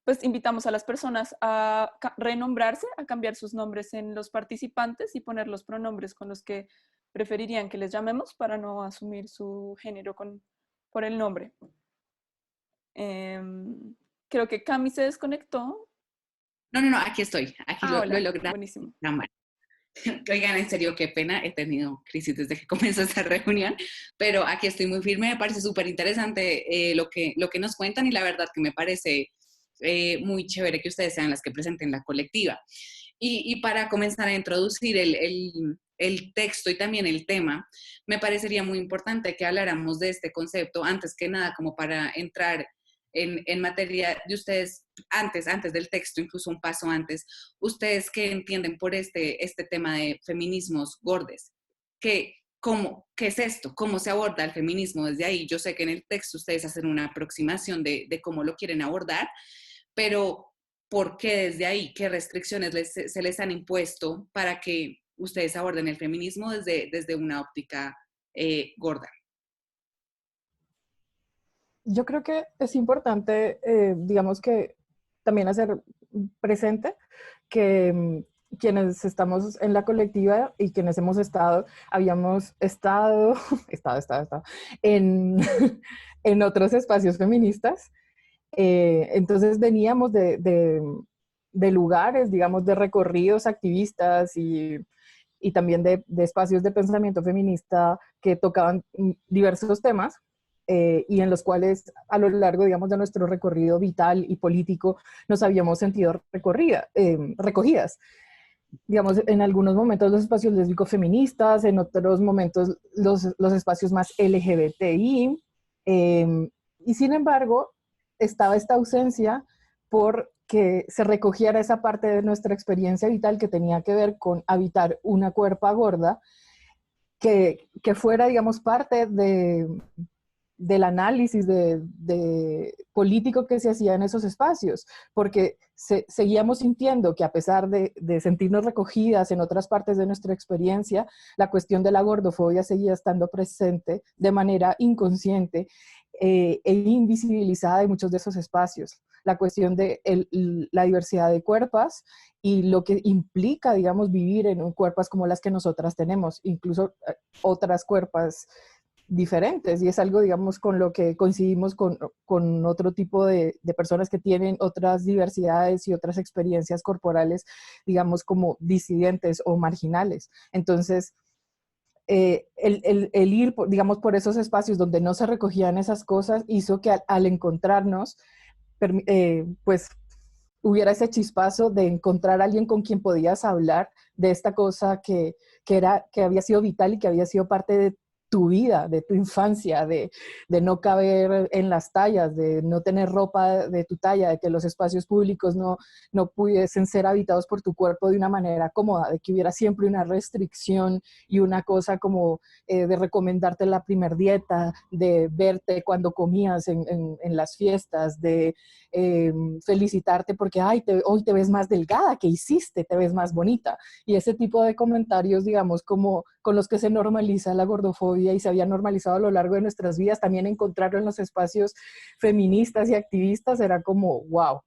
Pues invitamos a las personas a renombrarse, a cambiar sus nombres en los participantes y poner los pronombres con los que preferirían que les llamemos para no asumir su género por el nombre. Creo que Cami se desconectó. No, aquí estoy, aquí lo he Hola, logrado. buenísimo. Oigan, en serio, qué pena, he tenido crisis desde que comenzó esta reunión, pero aquí estoy muy firme, me parece súper interesante lo que nos cuentan y la verdad que me parece muy chévere que ustedes sean las que presenten la colectiva. Y para comenzar a introducir el texto y también el tema, me parecería muy importante que habláramos de este concepto, antes que nada, como para entrar en materia de ustedes, antes del texto, incluso un paso antes, ustedes qué entienden por este tema de feminismos gordes, ¿qué es esto? ¿Cómo se aborda el feminismo desde ahí? Yo sé que en el texto ustedes hacen una aproximación de cómo lo quieren abordar, pero ¿por qué desde ahí? ¿Qué restricciones se les han impuesto para que ustedes aborden el feminismo desde una óptica gorda? Yo creo que es importante, digamos que también hacer presente que quienes estamos en la colectiva y quienes hemos estado, habíamos estado en, en otros espacios feministas. Entonces veníamos de lugares, digamos, de recorridos activistas y también de espacios de pensamiento feminista que tocaban diversos temas y en los cuales a lo largo, digamos, de nuestro recorrido vital y político nos habíamos sentido recogidas. Digamos, en algunos momentos los espacios lésbicos feministas, en otros momentos los espacios más LGBTI, y sin embargo estaba esta ausencia porque se recogiera esa parte de nuestra experiencia vital que tenía que ver con habitar una cuerpa gorda, que fuera, digamos, parte del análisis de político que se hacía en esos espacios, porque seguíamos sintiendo que a pesar de sentirnos recogidas en otras partes de nuestra experiencia, la cuestión de la gordofobia seguía estando presente de manera inconsciente e invisibilizada en muchos de esos espacios. La cuestión de la diversidad de cuerpos y lo que implica, digamos, vivir en cuerpos como las que nosotras tenemos, incluso otras cuerpos diferentes, y es algo, digamos, con lo que coincidimos con otro tipo de personas que tienen otras diversidades y otras experiencias corporales, digamos, como disidentes o marginales. Entonces, el ir, digamos, por esos espacios donde no se recogían esas cosas hizo que al encontrarnos, pues hubiera ese chispazo de encontrar a alguien con quien podías hablar de esta cosa que había sido vital y que había sido parte de tu vida, de tu infancia, de no caber en las tallas, de no tener ropa de tu talla, de que los espacios públicos no pudiesen ser habitados por tu cuerpo de una manera cómoda, de que hubiera siempre una restricción y una cosa como de recomendarte la primer dieta, de verte cuando comías en las fiestas, de felicitarte porque hoy te ves más delgada, ¿qué hiciste? Te ves más bonita. Y ese tipo de comentarios, digamos, como con los que se normaliza la gordofobia y se había normalizado a lo largo de nuestras vidas, también encontrarlo en los espacios feministas y activistas era como wow,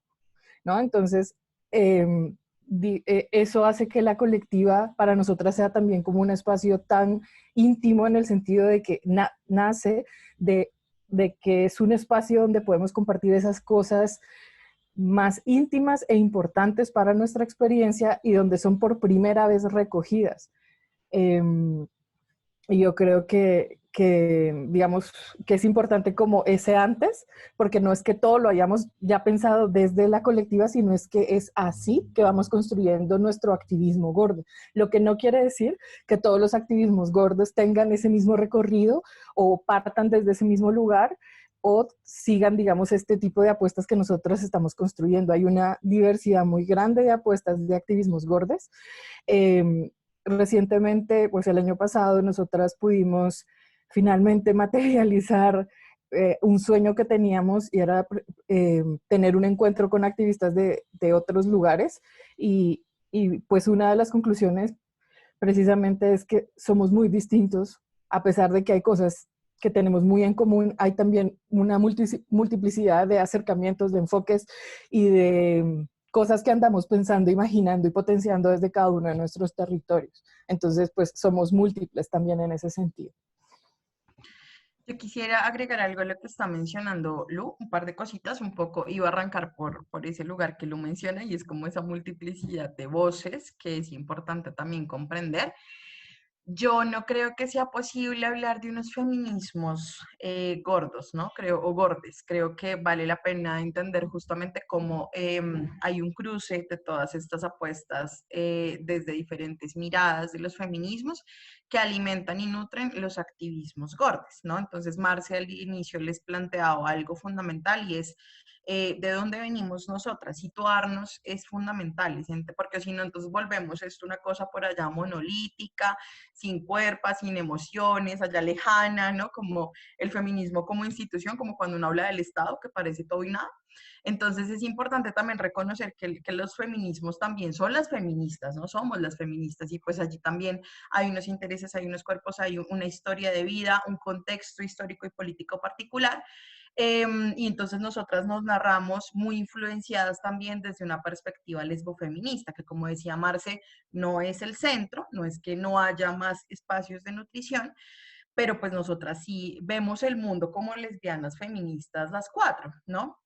¿no? Entonces, eso hace que la colectiva para nosotras sea también como un espacio tan íntimo en el sentido de que nace de que es un espacio donde podemos compartir esas cosas más íntimas e importantes para nuestra experiencia y donde son por primera vez recogidas. Y yo creo digamos, que es importante como ese antes, porque no es que todo lo hayamos ya pensado desde la colectiva, sino es que es así que vamos construyendo nuestro activismo gordo. Lo que no quiere decir que todos los activismos gordos tengan ese mismo recorrido o partan desde ese mismo lugar o sigan, digamos, este tipo de apuestas que nosotros estamos construyendo. Hay una diversidad muy grande de apuestas de activismos gordos. Recientemente, pues el año pasado, nosotras pudimos finalmente materializar un sueño que teníamos y era tener un encuentro con activistas de otros lugares y pues una de las conclusiones precisamente es que somos muy distintos, a pesar de que hay cosas que tenemos muy en común, hay también una multiplicidad de acercamientos, de enfoques y de cosas que andamos pensando, imaginando y potenciando desde cada uno de nuestros territorios. Entonces, pues somos múltiples también en ese sentido. Yo quisiera agregar algo a lo que está mencionando Lu, un par de cositas, un poco, iba a arrancar por ese lugar que Lu menciona y es como esa multiplicidad de voces que es importante también comprender. Yo no creo que sea posible hablar de unos feminismos gordos, ¿no? Creo, o gordes. Creo que vale la pena entender justamente cómo hay un cruce de todas estas apuestas desde diferentes miradas de los feminismos que alimentan y nutren los activismos gordos, ¿no? Entonces, Marce al inicio les planteaba algo fundamental y es de dónde venimos nosotras. Situarnos es fundamental, porque si no, entonces volvemos esto una cosa por allá monolítica, sin cuerpo, sin emociones, allá lejana, ¿no? Como el feminismo como institución, como cuando uno habla del Estado, que parece todo y nada. Entonces es importante también reconocer que los feminismos también son las feministas, no somos las feministas, y pues allí también hay unos intereses, hay unos cuerpos, hay una historia de vida, un contexto histórico y político particular. Y entonces nosotras nos narramos muy influenciadas también desde una perspectiva lesbofeminista, que como decía Marce, no es el centro, no es que no haya más espacios de nutrición, pero pues nosotras sí vemos el mundo como lesbianas feministas las cuatro, ¿no?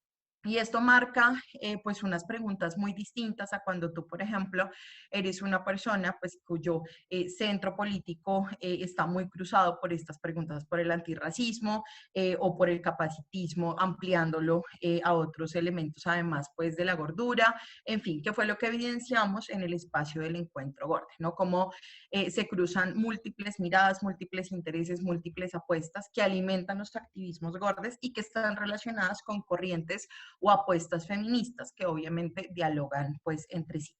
Y esto marca pues unas preguntas muy distintas a cuando tú, por ejemplo, eres una persona pues cuyo centro político está muy cruzado por estas preguntas, por el antirracismo o por el capacitismo, ampliándolo a otros elementos además pues de la gordura, en fin, que fue lo que evidenciamos en el espacio del encuentro gordo, ¿no? Como se cruzan múltiples miradas, múltiples intereses, múltiples apuestas que alimentan los activismos gordes y que están relacionadas con corrientes o apuestas feministas que obviamente dialogan pues entre sí.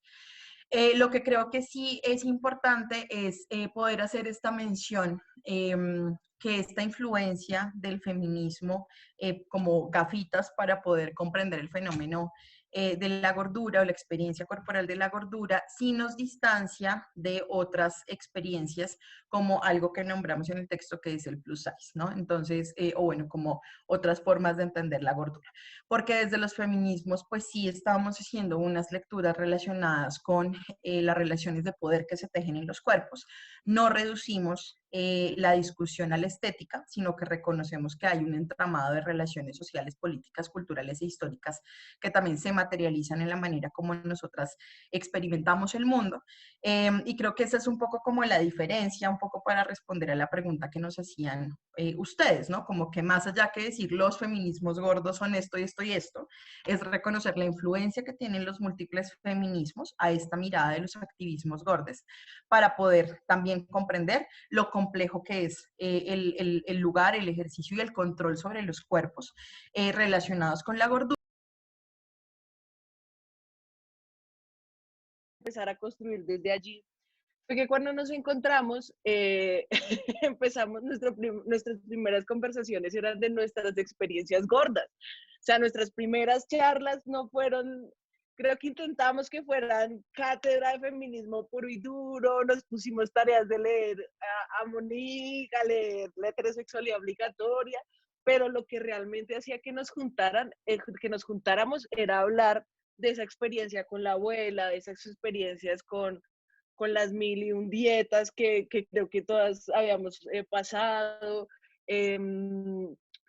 Lo que creo que sí es importante es poder hacer esta mención, que esta influencia del feminismo como gafitas para poder comprender el fenómeno de la gordura o la experiencia corporal de la gordura, sí nos distancia de otras experiencias como algo que nombramos en el texto que es el plus size, ¿no? Entonces, o bueno, como otras formas de entender la gordura. Porque desde los feminismos, pues sí estamos haciendo unas lecturas relacionadas con las relaciones de poder que se tejen en los cuerpos. No reducimos la discusión a la estética, sino que reconocemos que hay un entramado de relaciones sociales, políticas, culturales e históricas que también se materializan en la manera como nosotras experimentamos el mundo. Y creo que esa es un poco como la diferencia, un poco para responder a la pregunta que nos hacían ustedes, ¿no? Como que más allá que decir los feminismos gordos son esto y esto y esto, es reconocer la influencia que tienen los múltiples feminismos a esta mirada de los activismos gordos, para poder también comprender lo complejo que es el lugar, el ejercicio y el control sobre los cuerpos relacionados con la gordura. Empezar a construir desde allí. Porque cuando nos encontramos, empezamos, nuestras primeras conversaciones eran de nuestras experiencias gordas. O sea, nuestras primeras charlas no fueron, creo que intentamos que fueran cátedra de feminismo puro y duro, nos pusimos tareas de leer a Monique, a leer la heterosexualidad obligatoria, pero lo que realmente hacía que nos juntáramos era hablar de esa experiencia con la abuela, de esas experiencias con las 1001 dietas que creo que todas habíamos pasado,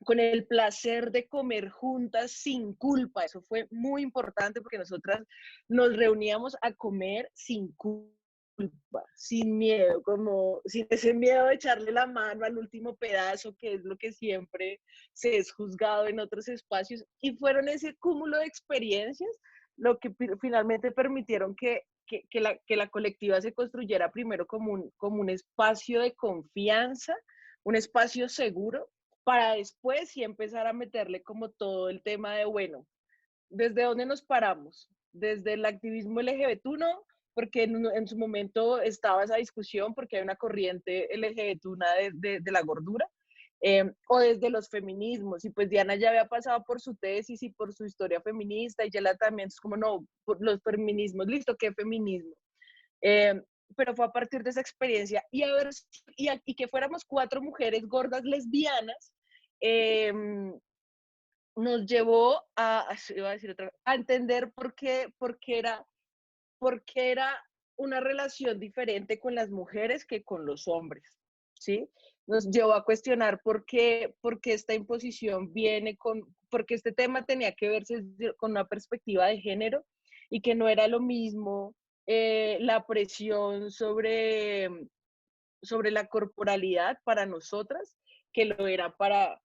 con el placer de comer juntas sin culpa. Eso fue muy importante porque nosotras nos reuníamos a comer sin culpa, sin miedo, como sin ese miedo de echarle la mano al último pedazo, que es lo que siempre se es juzgado en otros espacios. Y fueron ese cúmulo de experiencias lo que finalmente permitieron que la colectiva se construyera primero como un espacio de confianza, un espacio seguro, para después sí empezar a meterle como todo el tema de, bueno, ¿desde dónde nos paramos? Desde el activismo LGBTuno, porque en su momento estaba esa discusión, porque hay una corriente LGBTuna de la gordura, o desde los feminismos, y pues Diana ya había pasado por su tesis y por su historia feminista, y Yela también es como, no, por los feminismos, listo, ¿qué feminismo? pero fue a partir de esa experiencia y, a ver, y que fuéramos 4 mujeres gordas lesbianas, eh, nos llevó iba a decir a entender por qué era una relación diferente con las mujeres que con los hombres, ¿sí? Nos llevó a cuestionar por qué esta imposición viene por qué este tema tenía que verse con una perspectiva de género y que no era lo mismo la presión sobre la corporalidad para nosotras que lo era para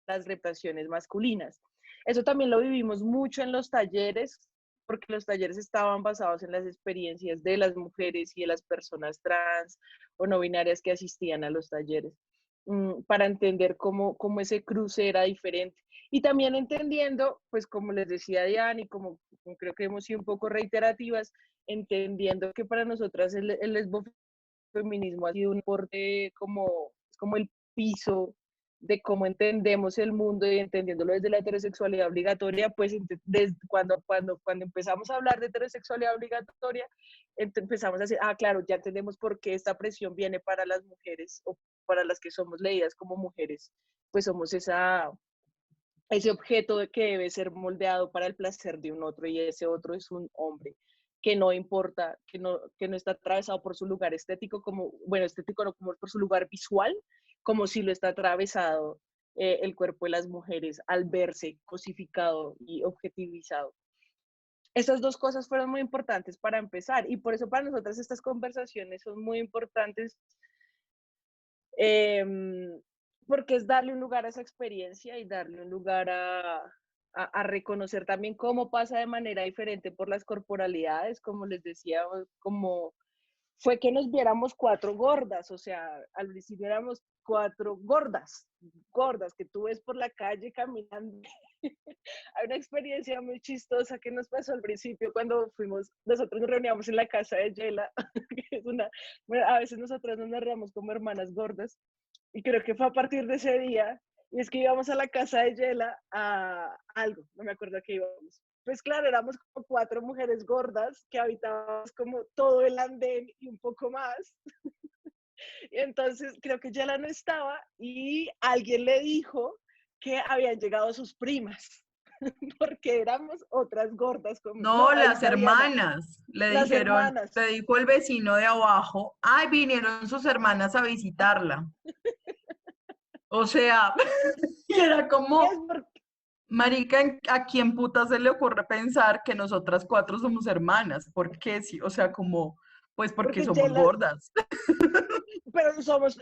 las representaciones masculinas. Eso también lo vivimos mucho en los talleres, porque los talleres estaban basados en las experiencias de las mujeres y de las personas trans o no binarias que asistían a los talleres, para entender cómo ese cruce era diferente. Y también entendiendo, pues como les decía Diane, y como creo que hemos sido un poco reiterativas, entendiendo que para nosotras el lesbofeminismo ha sido un aporte como el piso de cómo entendemos el mundo y entendiéndolo desde la heterosexualidad obligatoria, pues desde cuando empezamos a hablar de heterosexualidad obligatoria, empezamos a decir, claro, ya entendemos por qué esta presión viene para las mujeres o para las que somos leídas como mujeres, pues somos ese objeto que debe ser moldeado para el placer de un otro y ese otro es un hombre que no importa, que no está atravesado por su lugar estético, estético no, como por su lugar visual, como si lo está atravesado el cuerpo de las mujeres al verse cosificado y objetivizado. Esas dos cosas fueron muy importantes para empezar y por eso para nosotras estas conversaciones son muy importantes, porque es darle un lugar a esa experiencia y darle un lugar a reconocer también cómo pasa de manera diferente por las corporalidades, como les decía, como fue que nos viéramos 4 gordas, o sea, al principio éramos 4 gordas que tú ves por la calle caminando. Hay una experiencia muy chistosa que nos pasó al principio cuando nosotros nos reuníamos en la casa de Yela, que es a veces nosotras nos narramos como hermanas gordas, y creo que fue a partir de ese día, y es que íbamos a la casa de Yela a algo, no me acuerdo a qué íbamos. Pues claro, éramos como 4 mujeres gordas que habitábamos como todo el andén y un poco más. Y entonces creo que Yela no estaba y alguien le dijo que habían llegado sus primas, porque éramos otras gordas. No, ahí las está Diana. hermanas, le Las dijeron, hermanas. le dijo el vecino de abajo, ay, vinieron sus hermanas a visitarla. O sea, y era como, marica, ¿a quién puta se le ocurre pensar que nosotras 4 somos hermanas? ¿Por qué? Sí, o sea, como, pues porque somos Yela, gordas. pero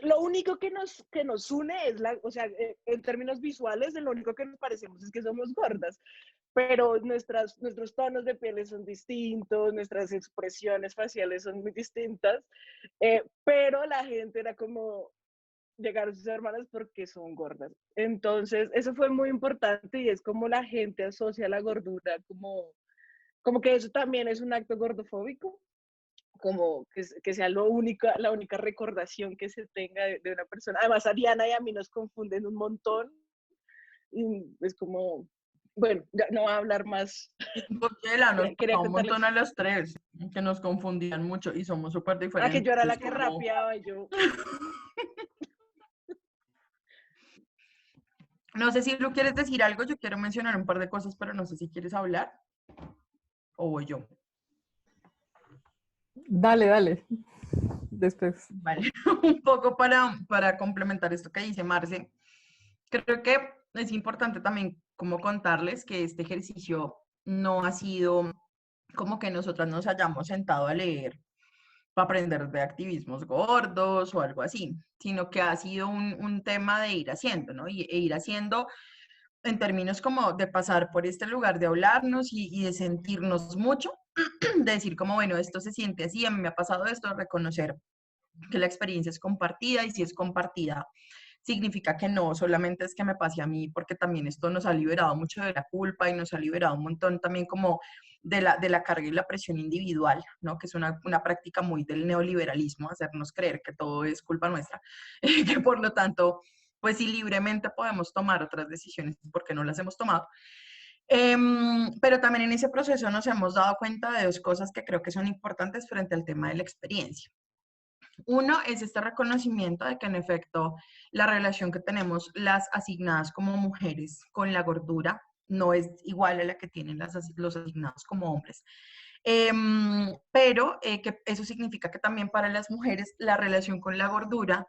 lo único que nos une es o sea, en términos visuales, lo único que nos parecemos es que somos gordas, pero nuestros tonos de piel son distintos, nuestras expresiones faciales son muy distintas, pero la gente era como, llegaron sus hermanas porque son gordas. Entonces, eso fue muy importante y es como la gente asocia la gordura, como que eso también es un acto gordofóbico, como que sea la única recordación que se tenga de una persona. Además, a Diana y a mí nos confunden un montón y es como, bueno, ya no voy a hablar más. Porque la nos Quería pasó un contarles. montón a las 3, que nos confundían mucho y somos súper diferentes. Que yo era la que rapeaba y yo... No sé si Lu quieres decir algo, yo quiero mencionar un par de cosas, pero no sé si quieres hablar o voy yo. Dale. Después. Vale, un poco para complementar esto que dice Marce. Creo que es importante también como contarles que este ejercicio no ha sido como que nosotras nos hayamos sentado a leer para aprender de activismos gordos o algo así, sino que ha sido un tema de ir haciendo, ¿no? E ir haciendo en términos como de pasar por este lugar de hablarnos y de sentirnos mucho, de decir como, bueno, esto se siente así, a mí me ha pasado esto, reconocer que la experiencia es compartida y si es compartida significa que no solamente es que me pase a mí, porque también esto nos ha liberado mucho de la culpa y nos ha liberado un montón también como de la carga y la presión individual, ¿no? Que es una práctica muy del neoliberalismo, hacernos creer que todo es culpa nuestra, que por lo tanto, pues si libremente podemos tomar otras decisiones, porque no las hemos tomado. Pero también en ese proceso nos hemos dado cuenta de dos cosas que creo que son importantes frente al tema de la experiencia. Uno es este reconocimiento de que en efecto la relación que tenemos las asignadas como mujeres con la gordura no es igual a la que tienen los asignados como hombres. Pero que eso significa que también para las mujeres la relación con la gordura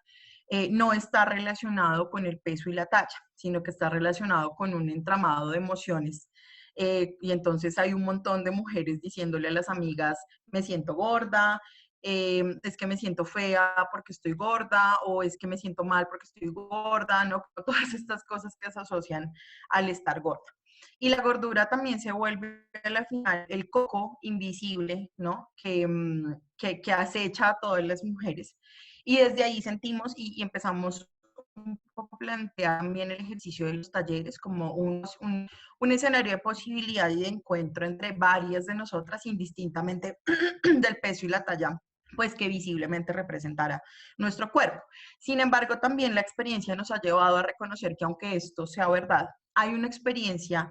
no está relacionado con el peso y la talla, sino que está relacionado con un entramado de emociones. Y entonces hay un montón de mujeres diciéndole a las amigas, me siento gorda, es que me siento fea porque estoy gorda, o es que me siento mal porque estoy gorda, ¿no? Todas estas cosas que se asocian al estar gorda. Y la gordura también se vuelve al final el coco invisible, ¿no? Que acecha a todas las mujeres. Y desde ahí sentimos y empezamos un poco a plantear también el ejercicio de los talleres como un escenario de posibilidad y de encuentro entre varias de nosotras, indistintamente del peso y la talla pues que visiblemente representara nuestro cuerpo. Sin embargo, también la experiencia nos ha llevado a reconocer que aunque esto sea verdad, hay una experiencia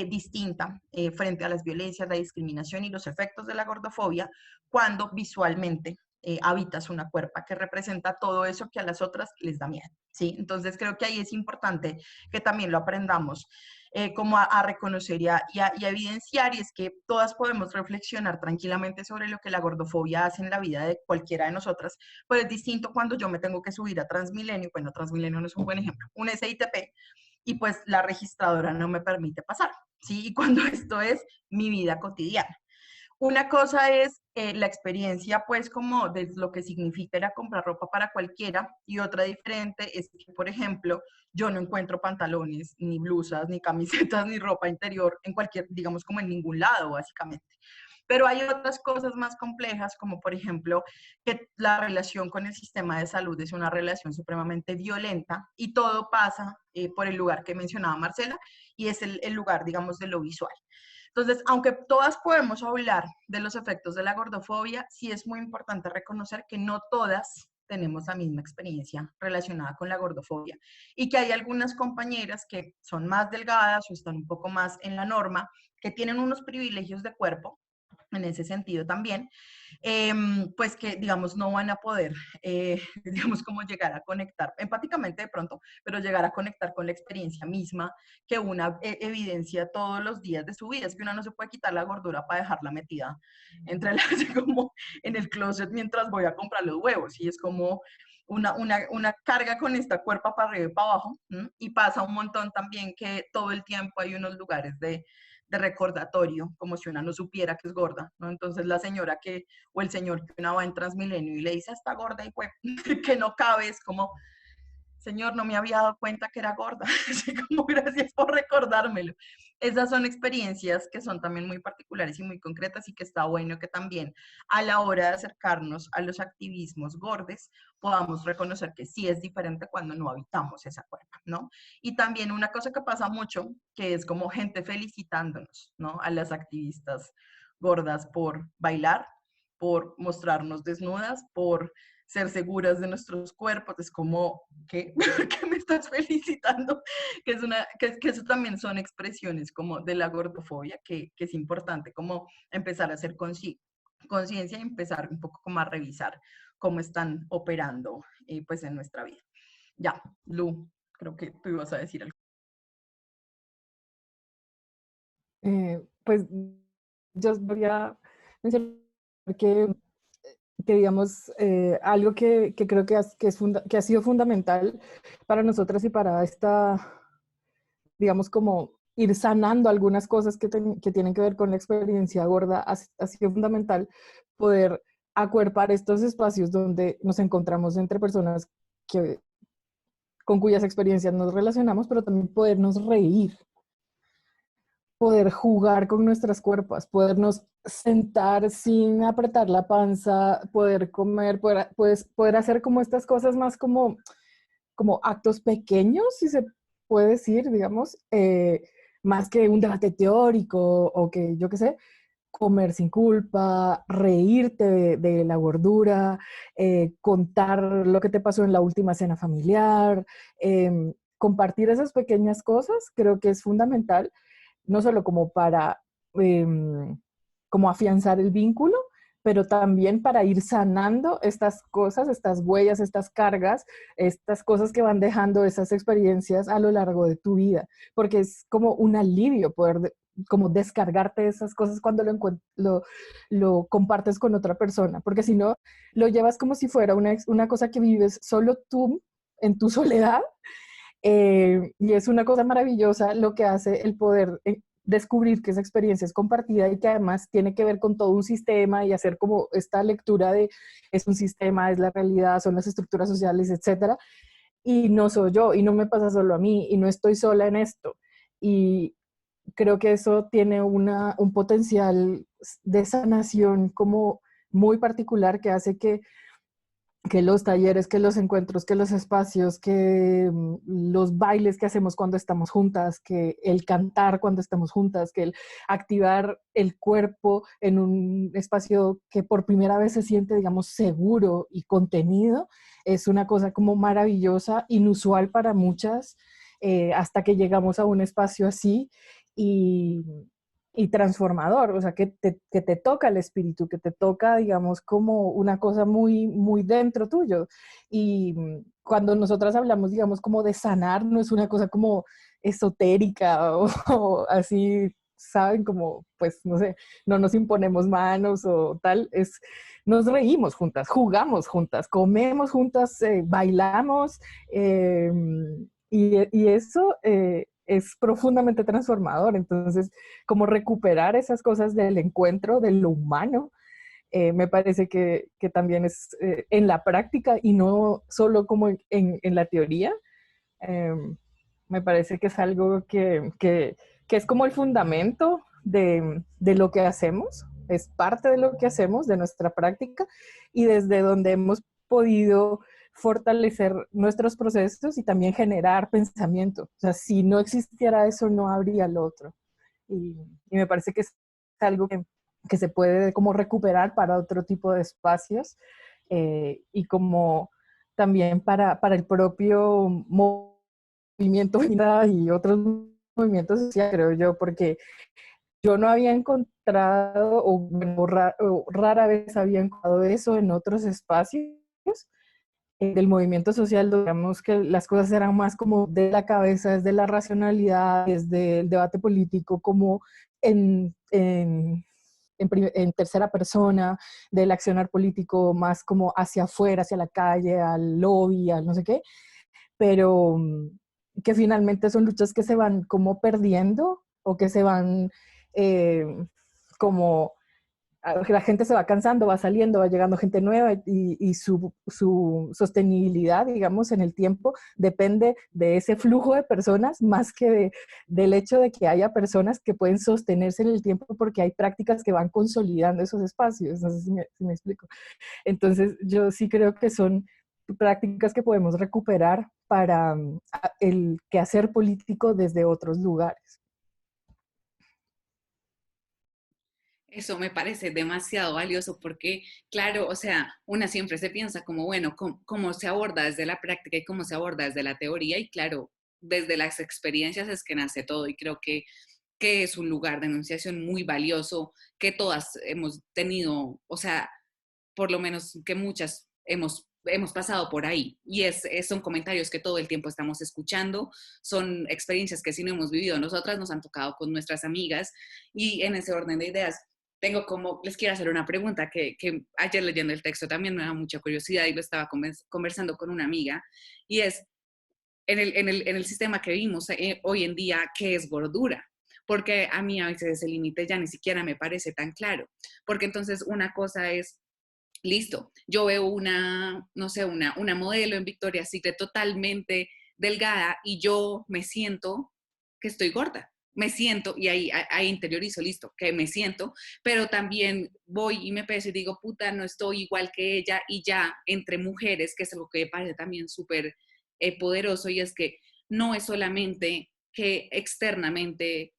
distinta frente a las violencias, la discriminación y los efectos de la gordofobia cuando visualmente habitas una cuerpa que representa todo eso que a las otras les da miedo, ¿sí? Entonces creo que ahí es importante que también lo aprendamos como a reconocer y a evidenciar, y es que todas podemos reflexionar tranquilamente sobre lo que la gordofobia hace en la vida de cualquiera de nosotras, pero es distinto cuando yo me tengo que subir a Transmilenio, bueno, Transmilenio no es un buen ejemplo, un SITP, y pues la registradora no me permite pasar, ¿sí? Y cuando esto es mi vida cotidiana. Una cosa es la experiencia, pues, como de lo que significa ir a comprar ropa para cualquiera, y otra diferente es que, por ejemplo, yo no encuentro pantalones, ni blusas, ni camisetas, ni ropa interior en cualquier, digamos, como en ningún lado, básicamente. Pero hay otras cosas más complejas, como por ejemplo, que la relación con el sistema de salud es una relación supremamente violenta y todo pasa por el lugar que mencionaba Marcela, y es el lugar, digamos, de lo visual. Entonces, aunque todas podemos hablar de los efectos de la gordofobia, sí es muy importante reconocer que no todas tenemos la misma experiencia relacionada con la gordofobia y que hay algunas compañeras que son más delgadas o están un poco más en la norma, que tienen unos privilegios de cuerpo en ese sentido también, pues que, digamos, no van a poder, digamos, como llegar a conectar, empáticamente de pronto, pero llegar a conectar con la experiencia misma que una evidencia todos los días de su vida. Es que una no se puede quitar la gordura para dejarla metida entre las, como en el closet mientras voy a comprar los huevos, y es como una carga con esta cuerpa para arriba y para abajo, y pasa un montón también que todo el tiempo hay unos lugares de recordatorio, como si una no supiera que es gorda, ¿no? Entonces la señora que, o el señor que una va en Transmilenio y le dice, está gorda y pues, que no cabe, es como, señor, no me había dado cuenta que era gorda, así como gracias por recordármelo. Esas son experiencias que son también muy particulares y muy concretas, y que está bueno que también a la hora de acercarnos a los activismos gordes podamos reconocer que sí es diferente cuando no habitamos esa cuerpa, ¿no? Y también una cosa que pasa mucho, que es como gente felicitándonos, ¿no? A las activistas gordas por bailar, por mostrarnos desnudas, por ser seguras de nuestros cuerpos. Es como, ¿qué? ¿Qué me estás felicitando? Que eso también son expresiones como de la gordofobia, que es importante como empezar a hacer conciencia y empezar un poco como a revisar cómo están operando pues en nuestra vida. Ya, Lu, creo que tú ibas a decir algo. Pues yo voy a mencionar que, que digamos, algo que creo que ha sido fundamental para nosotras y para esta, digamos, como ir sanando algunas cosas que tienen que ver con la experiencia gorda, ha sido fundamental poder acuerpar estos espacios donde nos encontramos entre personas que, con cuyas experiencias nos relacionamos, pero también podernos reír, poder jugar con nuestras cuerpos, podernos sentar sin apretar la panza, poder comer, poder hacer como estas cosas más como actos pequeños, si se puede decir, digamos, más que un debate teórico o que yo qué sé, comer sin culpa, reírte de la gordura, contar lo que te pasó en la última cena familiar, compartir esas pequeñas cosas, creo que es fundamental. no solo como para como afianzar el vínculo, pero también para ir sanando estas cosas, estas huellas, estas cargas, estas cosas que van dejando esas experiencias a lo largo de tu vida, porque es como un alivio poder como descargarte de esas cosas cuando lo compartes con otra persona, porque si no, lo llevas como si fuera una cosa que vives solo tú en tu soledad, y es una cosa maravillosa lo que hace el poder descubrir que esa experiencia es compartida y que además tiene que ver con todo un sistema y hacer como esta lectura de es un sistema, es la realidad, son las estructuras sociales, etcétera. Y no soy yo, y no me pasa solo a mí, y no estoy sola en esto. Y creo que eso tiene un potencial de sanación como muy particular que hace que los talleres, que los encuentros, que los espacios, que los bailes que hacemos cuando estamos juntas, que el cantar cuando estamos juntas, que el activar el cuerpo en un espacio que por primera vez se siente, digamos, seguro y contenido, es una cosa como maravillosa, inusual para muchas, hasta que llegamos a un espacio así y, y transformador, o sea, que te toca el espíritu, que te toca, digamos, como una cosa muy, muy dentro tuyo. Y cuando nosotras hablamos, digamos, como de sanar, no es una cosa como esotérica o así, ¿saben? Como, pues, no sé, no nos imponemos manos o tal, nos reímos juntas, jugamos juntas, comemos juntas, bailamos, y eso es profundamente transformador. Entonces, como recuperar esas cosas del encuentro, de lo humano, me parece que también es en la práctica y no solo como en la teoría. eh, Me parece que es algo que es como el fundamento de lo que hacemos, es parte de lo que hacemos, de nuestra práctica, y desde donde hemos podido fortalecer nuestros procesos y también generar pensamiento. O sea, si no existiera eso, no habría lo otro. Y me parece que es algo que se puede como recuperar para otro tipo de espacios, y como también para el propio movimiento y otros movimientos sociales, creo yo, porque yo no había encontrado, o, bueno, o rara vez había encontrado eso en otros espacios del movimiento social, digamos que las cosas eran más como de la cabeza, desde la racionalidad, desde el debate político, como en, en, en tercera persona, del accionar político más como hacia afuera, hacia la calle, al lobby, al no sé qué, pero que finalmente son luchas que se van como perdiendo o que se van eh, como la gente se va cansando, va saliendo, va llegando gente nueva y su sostenibilidad, digamos, en el tiempo depende de ese flujo de personas más que del hecho de que haya personas que pueden sostenerse en el tiempo porque hay prácticas que van consolidando esos espacios. No sé si me explico. Entonces, yo sí creo que son prácticas que podemos recuperar para el quehacer político desde otros lugares. Eso me parece demasiado valioso porque, claro, o sea, una siempre se piensa como, bueno, cómo se aborda desde la práctica y cómo se aborda desde la teoría y claro, desde las experiencias es que nace todo y creo que es un lugar de enunciación muy valioso que todas hemos tenido, o sea, por lo menos que muchas hemos pasado por ahí y son comentarios que todo el tiempo estamos escuchando, son experiencias que si no hemos vivido nosotras nos han tocado con nuestras amigas y en ese orden de ideas les quiero hacer una pregunta que ayer leyendo el texto también me da mucha curiosidad y lo estaba conversando con una amiga y es en el sistema que vivimos hoy en día, ¿qué es gordura? Porque a mí a veces ese límite ya ni siquiera me parece tan claro, porque entonces una cosa es listo, yo veo no sé, una modelo en Victoria's Secret totalmente delgada y yo me siento que estoy gorda. Me siento y ahí interiorizo, listo, que me siento, pero también voy y me peso y digo, puta, no estoy igual que ella y ya entre mujeres, que es algo que me parece también súper poderoso y es que no es solamente que externamente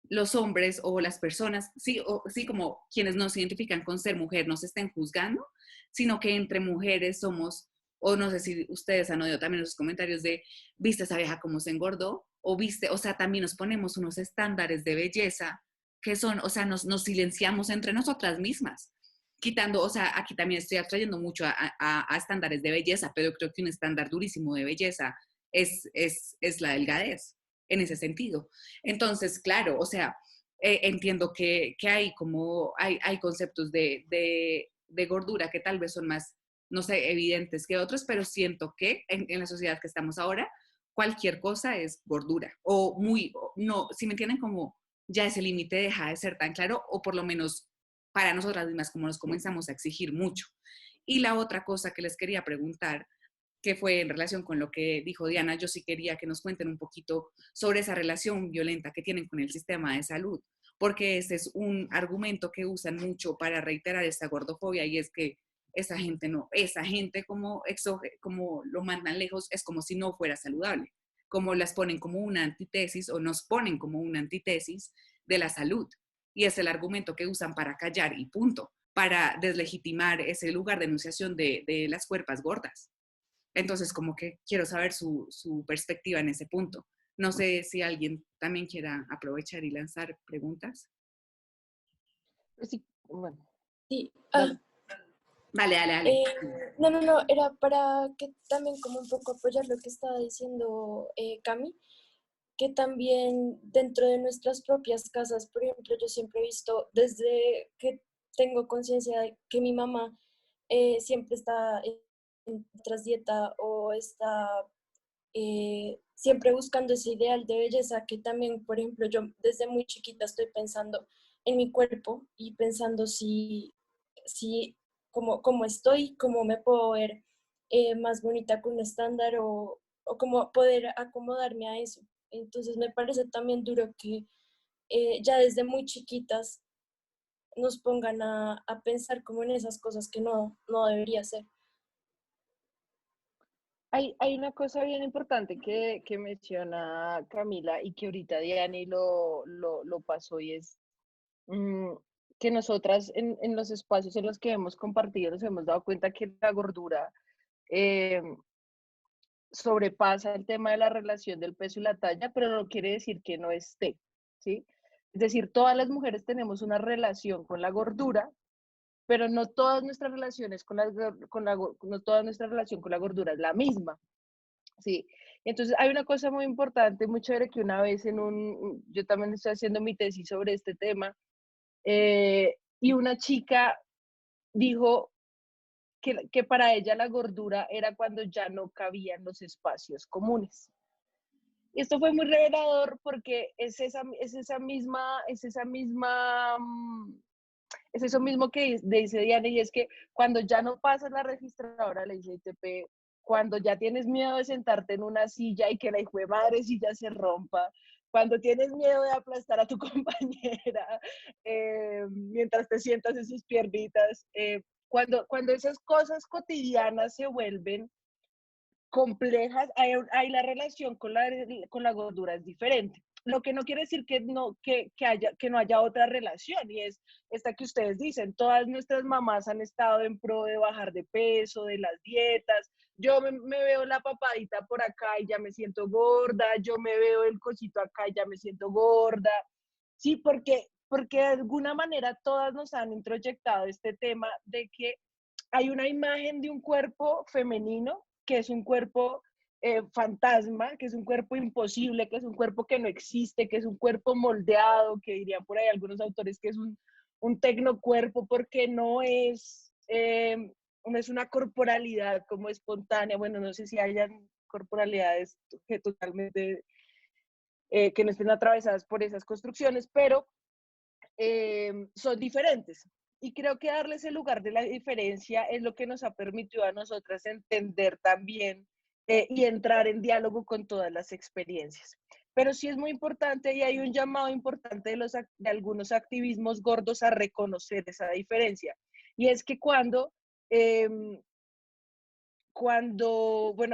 los hombres o las personas, sí como quienes no se identifican con ser mujer, nos estén juzgando, sino que entre mujeres somos, o no sé si ustedes han oído también los comentarios de, viste esa vieja cómo se engordó, o viste, o sea, también nos ponemos unos estándares de belleza que son, o sea, nos silenciamos entre nosotras mismas, quitando, o sea, aquí también estoy atrayendo mucho a estándares de belleza, pero creo que un estándar durísimo de belleza es la delgadez, en ese sentido. Entonces, claro, o sea, entiendo que hay como, hay conceptos de gordura que tal vez son más, no sé, evidentes que otros, pero siento que en la sociedad que estamos ahora, cualquier cosa es gordura, o muy, no, si me entienden, como ya ese límite deja de ser tan claro, o por lo menos para nosotras mismas, como nos comenzamos a exigir mucho. Y la otra cosa que les quería preguntar, que fue en relación con lo que dijo Diana, yo sí quería que nos cuenten un poquito sobre esa relación violenta que tienen con el sistema de salud, porque ese es un argumento que usan mucho para reiterar esta gordofobia, y es que esa gente no, esa gente como, como lo mandan lejos, es como si no fuera saludable, como las ponen como una antítesis o nos ponen como una antítesis de la salud. Y es el argumento que usan para callar y punto, para deslegitimar ese lugar de enunciación de las cuerpas gordas. Entonces, como que quiero saber su perspectiva en ese punto. No sé si alguien también quiera aprovechar y lanzar preguntas. Pues sí, bueno, Sí, dale. Dale, dale, dale. no, era para que también como un poco apoyar lo que estaba diciendo Cami, que también dentro de nuestras propias casas, por ejemplo, yo siempre he visto desde que tengo conciencia de que mi mamá siempre está tras dieta o está siempre buscando ese ideal de belleza que también, por ejemplo, yo desde muy chiquita estoy pensando en mi cuerpo y pensando si cómo estoy, cómo me puedo ver más bonita con un estándar o cómo poder acomodarme a eso. Entonces me parece también duro que ya desde muy chiquitas nos pongan a pensar como en esas cosas que no debería ser. Hay una cosa bien importante que menciona Camila y que ahorita Diani lo pasó, y es mm, que nosotras en los espacios en los que hemos compartido nos hemos dado cuenta que la gordura eh, sobrepasa el tema de la relación del peso y la talla, pero no quiere decir que no esté, ¿sí? Es decir, todas las mujeres tenemos una relación con la gordura, pero no todas nuestras relaciones no toda nuestra relación con la gordura es la misma, ¿sí? Entonces hay una cosa muy importante, muy chévere, que una vez yo también estoy haciendo mi tesis sobre este tema, y una chica dijo que para ella la gordura era cuando ya no cabían los espacios comunes. Y esto fue muy revelador porque es eso mismo que dice Diana, y es que cuando ya no pasas la registradora, le dice ITP, cuando ya tienes miedo de sentarte en una silla y que la hijo de madre silla se rompa, cuando tienes miedo de aplastar a tu compañera mientras te sientas en sus piernitas, cuando esas cosas cotidianas se vuelven complejas, hay la relación con la gordura es diferente. Lo que no quiere decir que no haya otra relación, y es esta que ustedes dicen, todas nuestras mamás han estado en pro de bajar de peso, de las dietas. Yo me veo la papadita por acá y ya me siento gorda, yo me veo el cosito acá y ya me siento gorda. Sí, porque de alguna manera todas nos han introyectado este tema de que hay una imagen de un cuerpo femenino que es un cuerpo fantasma, que es un cuerpo imposible, que es un cuerpo que no existe, que es un cuerpo moldeado, que dirían por ahí algunos autores que es un tecnocuerpo, porque no es una corporalidad como espontánea. Bueno, no sé si hayan corporalidades que totalmente, que no estén atravesadas por esas construcciones, pero son diferentes. Y creo que darles el lugar de la diferencia es lo que nos ha permitido a nosotras entender también y entrar en diálogo con todas las experiencias. Pero sí es muy importante, y hay un llamado importante de algunos activismos gordos a reconocer esa diferencia. Y es que bueno,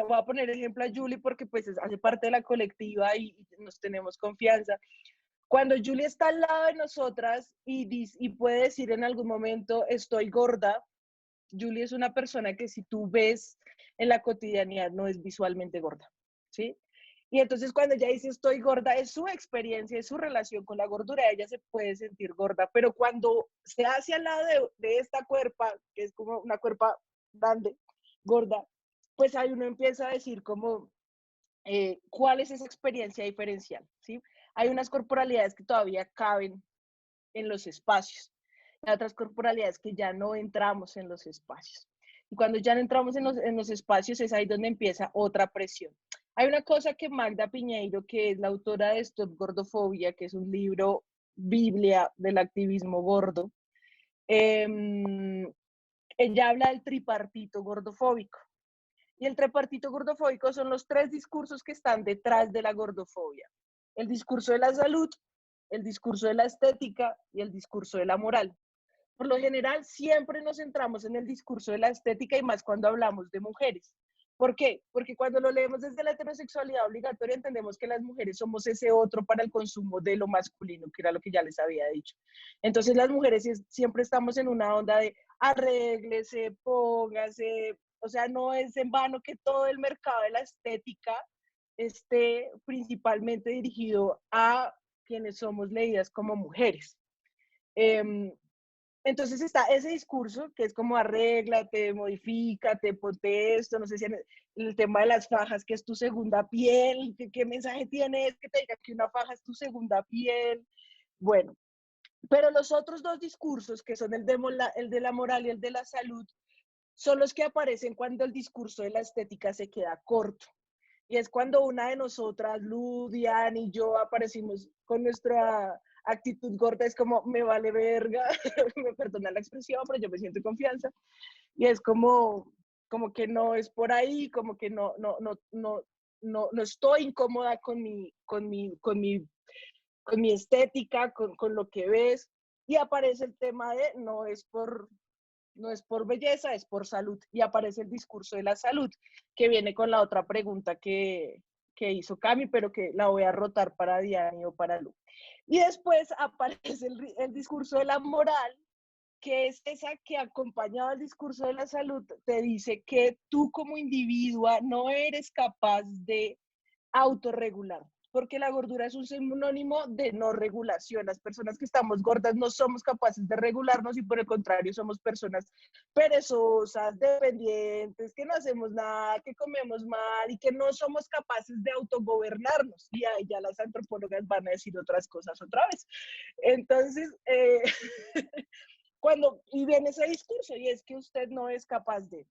voy a poner ejemplo a Julie porque pues hace parte de la colectiva y nos tenemos confianza. Cuando Julie está al lado de nosotras y puede decir en algún momento, estoy gorda, Julie es una persona que si tú ves en la cotidianidad no es visualmente gorda, ¿sí? Y entonces cuando ella dice estoy gorda, es su experiencia, es su relación con la gordura, ella se puede sentir gorda, pero cuando se hace al lado de esta cuerpa, que es como una cuerpa grande, gorda, pues ahí uno empieza a decir como, ¿cuál es esa experiencia diferencial? ¿Sí? Hay unas corporalidades que todavía caben en los espacios, hay otras corporalidades que ya no entramos en los espacios. Y cuando ya no entramos en los espacios es ahí donde empieza otra presión. Hay una cosa que Magda Piñeiro, que es la autora de Stop Gordofobia, que es un libro biblia del activismo gordo, ella habla del tripartito gordofóbico. Y el tripartito gordofóbico son los tres discursos que están detrás de la gordofobia. El discurso de la salud, el discurso de la estética y el discurso de la moral. Por lo general, siempre nos centramos en el discurso de la estética y más cuando hablamos de mujeres. ¿Por qué? Porque cuando lo leemos desde la heterosexualidad obligatoria entendemos que las mujeres somos ese otro para el consumo de lo masculino, que era lo que ya les había dicho. Entonces las mujeres siempre estamos en una onda de arréglese, póngase, o sea, no es en vano que todo el mercado de la estética esté principalmente dirigido a quienes somos leídas como mujeres. Entonces está ese discurso que es como arréglate, modifícate, ponte esto, no sé si en el tema de las fajas, que es tu segunda piel, ¿qué mensaje tienes que te diga que una faja es tu segunda piel? Bueno, pero los otros dos discursos, que son el de la moral y el de la salud, son los que aparecen cuando el discurso de la estética se queda corto. Y es cuando una de nosotras, Ludian y yo, aparecimos con nuestra actitud gorda, es como, me vale verga, me perdona la expresión, pero yo me siento en confianza. Y es como que no es por ahí, como que no estoy incómoda con mi estética, con lo que ves. Y aparece el tema de no es por belleza, es por salud. Y aparece el discurso de la salud, que viene con la otra pregunta que hizo Cami, pero que la voy a rotar para Diani o para Lu. Y después aparece el discurso de la moral, que es esa que acompañado al discurso de la salud te dice que tú como individua no eres capaz de autorregular, porque la gordura es un sinónimo de no regulación. Las personas que estamos gordas no somos capaces de regularnos y por el contrario somos personas perezosas, dependientes, que no hacemos nada, que comemos mal y que no somos capaces de autogobernarnos. Y ahí ya las antropólogas van a decir otras cosas otra vez. Entonces, y viene ese discurso y es que usted no es capaz de.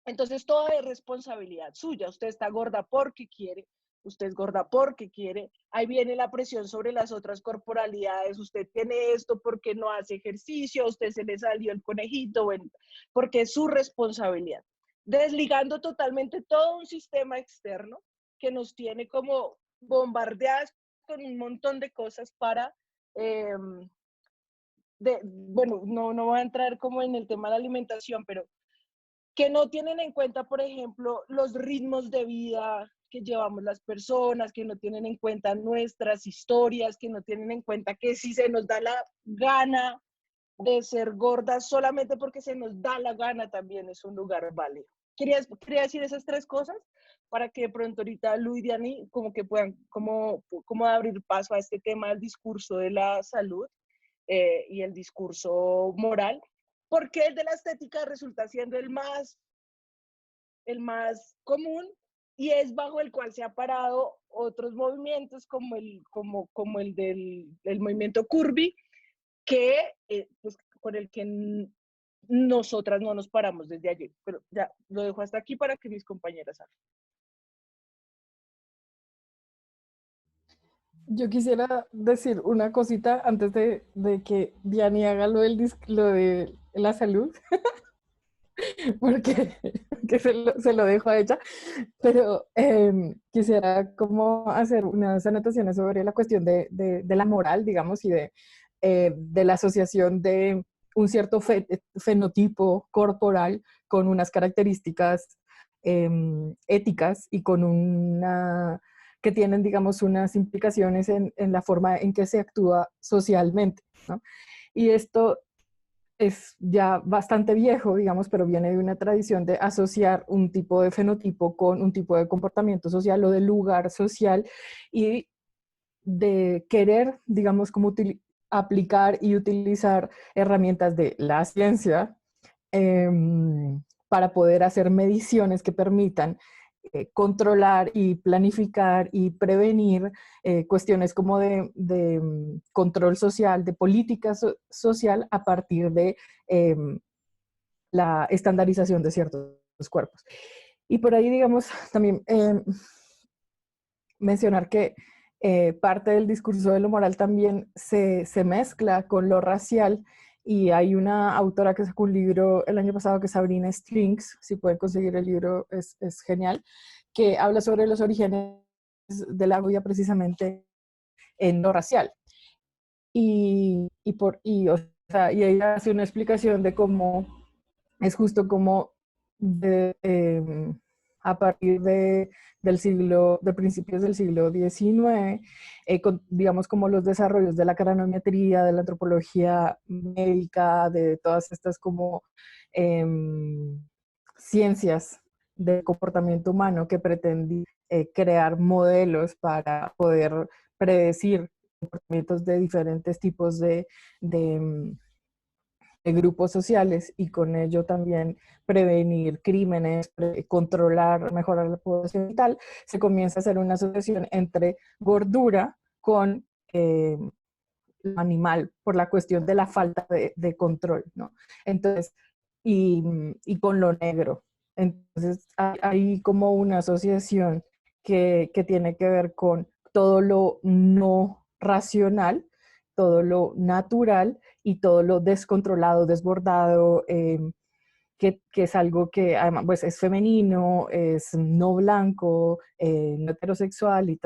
Entonces, todo es responsabilidad suya. Usted está gorda porque quiere, usted es gorda porque quiere. Ahí viene la presión sobre las otras corporalidades. Usted tiene esto porque no hace ejercicio, a usted se le salió el conejito, bueno, porque es su responsabilidad. Desligando totalmente todo un sistema externo que nos tiene como bombardeadas con un montón de cosas para... bueno, no voy a entrar como en el tema de la alimentación, pero que no tienen en cuenta, por ejemplo, los ritmos de vida que llevamos las personas, que no tienen en cuenta nuestras historias, que no tienen en cuenta que si se nos da la gana de ser gordas solamente porque se nos da la gana también es un lugar válido. Quería decir esas tres cosas para que de pronto ahorita Lu y Diani como que puedan como abrir paso a este tema del discurso de la salud y el discurso moral, porque el de la estética resulta siendo el más común y es bajo el cual se ha parado otros movimientos como el del movimiento Curvy, que pues, con el que nosotras no nos paramos desde ayer. Pero ya lo dejo hasta aquí para que mis compañeras hablen. Yo quisiera decir una cosita antes de que Diani haga lo de la salud, porque, porque se lo dejo a ella, pero quisiera como hacer unas anotaciones sobre la cuestión de la moral, digamos, y de la asociación de un cierto fenotipo corporal con unas características éticas y con una que tienen, digamos, unas implicaciones en la forma en que se actúa socialmente, ¿no? Y esto es ya bastante viejo, digamos, pero viene de una tradición de asociar un tipo de fenotipo con un tipo de comportamiento social o de lugar social y de querer, digamos, como aplicar y utilizar herramientas de la ciencia para poder hacer mediciones que permitan controlar y planificar y prevenir cuestiones como de control social, de política social a partir de la estandarización de ciertos cuerpos. Y por ahí, digamos, también mencionar que parte del discurso de lo moral también se mezcla con lo racial, y hay una autora que sacó un libro el año pasado, que es Sabrina Strings, si pueden conseguir el libro es genial, que habla sobre los orígenes de la huella precisamente en lo racial. O sea, y ella hace una explicación de cómo es justo como a partir de principios del siglo XIX, digamos como los desarrollos de la cronometría, de la antropología médica, de todas estas como ciencias del comportamiento humano que pretendían crear modelos para poder predecir comportamientos de diferentes tipos de grupos sociales, y con ello también prevenir crímenes, controlar, mejorar la población y tal, se comienza a hacer una asociación entre gordura con animal por la cuestión de la falta de control, ¿no? Entonces, y con lo negro. Entonces, hay como una asociación que tiene que ver con todo lo no racional, todo lo natural y todo lo descontrolado, desbordado, que es algo que además pues, es femenino, es no blanco, no heterosexual y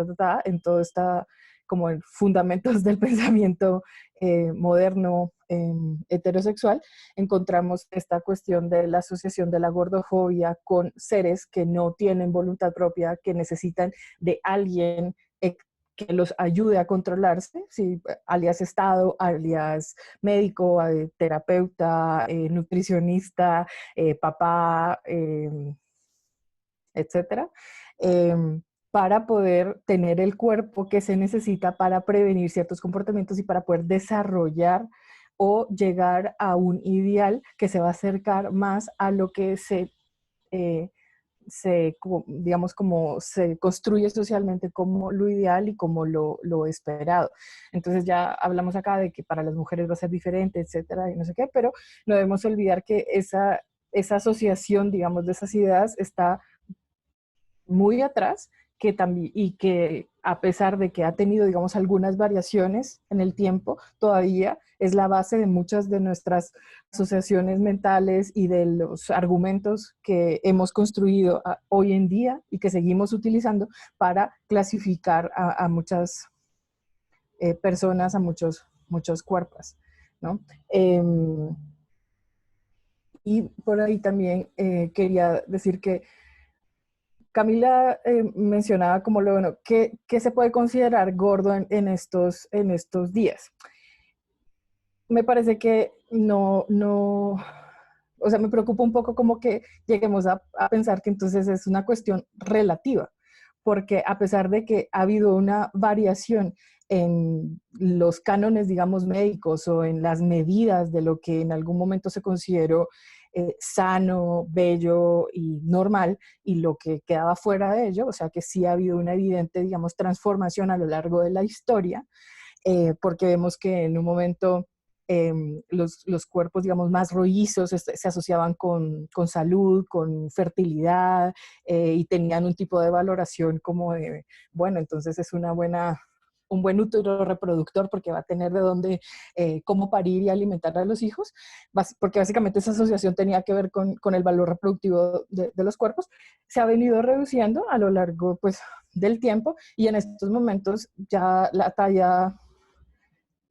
en todo está como en fundamentos del pensamiento moderno heterosexual, encontramos esta cuestión de la asociación de la gordofobia con seres que no tienen voluntad propia, que necesitan de alguien que los ayude a controlarse, ¿sí? Alias Estado, alias médico, terapeuta, nutricionista, papá, etcétera, para poder tener el cuerpo que se necesita para prevenir ciertos comportamientos y para poder desarrollar o llegar a un ideal que se va a acercar más a lo que digamos, como se construye socialmente como lo ideal y como lo esperado. Entonces ya hablamos acá de que para las mujeres va a ser diferente, etcétera, y no sé qué, pero no debemos olvidar que esa asociación, digamos, de esas ideas está muy atrás, que también, y que a pesar de que ha tenido, digamos, algunas variaciones en el tiempo, todavía es la base de muchas de nuestras asociaciones mentales y de los argumentos que hemos construido hoy en día y que seguimos utilizando para clasificar a muchas personas, a muchos cuerpos, ¿no? Y por ahí también quería decir que Camila mencionaba como lo bueno, ¿qué se puede considerar gordo en estos días? Me parece que o sea, me preocupa un poco como que lleguemos a pensar que entonces es una cuestión relativa, porque a pesar de que ha habido una variación en los cánones, digamos, médicos o en las medidas de lo que en algún momento se consideró sano, bello y normal, y lo que quedaba fuera de ello, o sea que sí ha habido una evidente, digamos, transformación a lo largo de la historia, porque vemos que en un momento los cuerpos, digamos, más rollizos se asociaban con salud, con fertilidad, y tenían un tipo de valoración como de, bueno, entonces es un buen útero reproductor porque va a tener de dónde, cómo parir y alimentar a los hijos, porque básicamente esa asociación tenía que ver con el valor reproductivo de los cuerpos. Se ha venido reduciendo a lo largo, pues, del tiempo, y en estos momentos ya la talla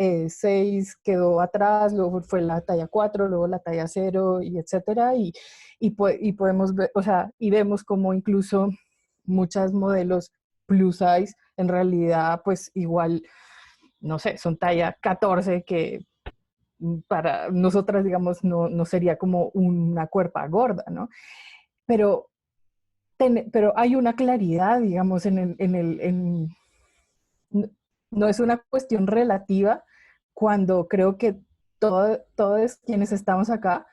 6 quedó atrás, luego fue la talla 4, luego la talla 0, y etcétera, y podemos ver, o sea, y vemos como incluso muchos modelos plus size en realidad pues igual, no sé, son talla 14, que para nosotras, digamos, no sería como una cuerpa gorda, ¿no? Pero, pero hay una claridad, digamos, no es una cuestión relativa cuando creo que todos quienes estamos acá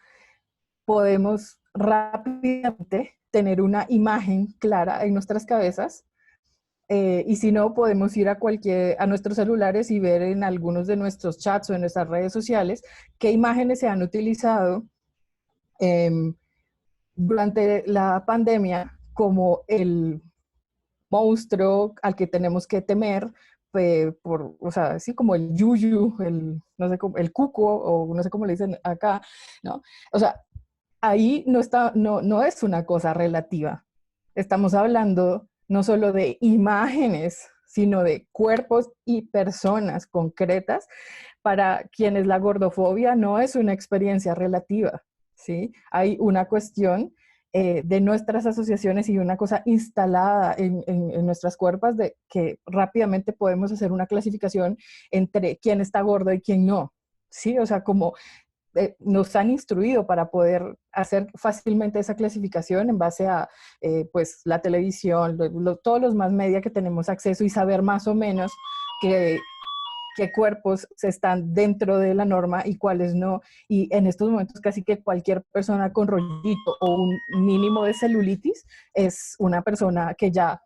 podemos rápidamente tener una imagen clara en nuestras cabezas, y si no, podemos ir a nuestros celulares y ver en algunos de nuestros chats o en nuestras redes sociales qué imágenes se han utilizado durante la pandemia como el monstruo al que tenemos que temer, o sea, así como el yuyu, no sé, el cuco, o no sé cómo le dicen acá, ¿no? O sea, ahí no es una cosa relativa. Estamos hablando no solo de imágenes, sino de cuerpos y personas concretas para quienes la gordofobia no es una experiencia relativa, ¿sí? Hay una cuestión de nuestras asociaciones y una cosa instalada en nuestras cuerpos de que rápidamente podemos hacer una clasificación entre quién está gordo y quién no, ¿sí? O sea, como nos han instruido para poder hacer fácilmente esa clasificación en base a pues la televisión, todos los más media que tenemos acceso y saber más o menos qué cuerpos están dentro de la norma y cuáles no. Y en estos momentos casi que cualquier persona con rollito o un mínimo de celulitis es una persona que ya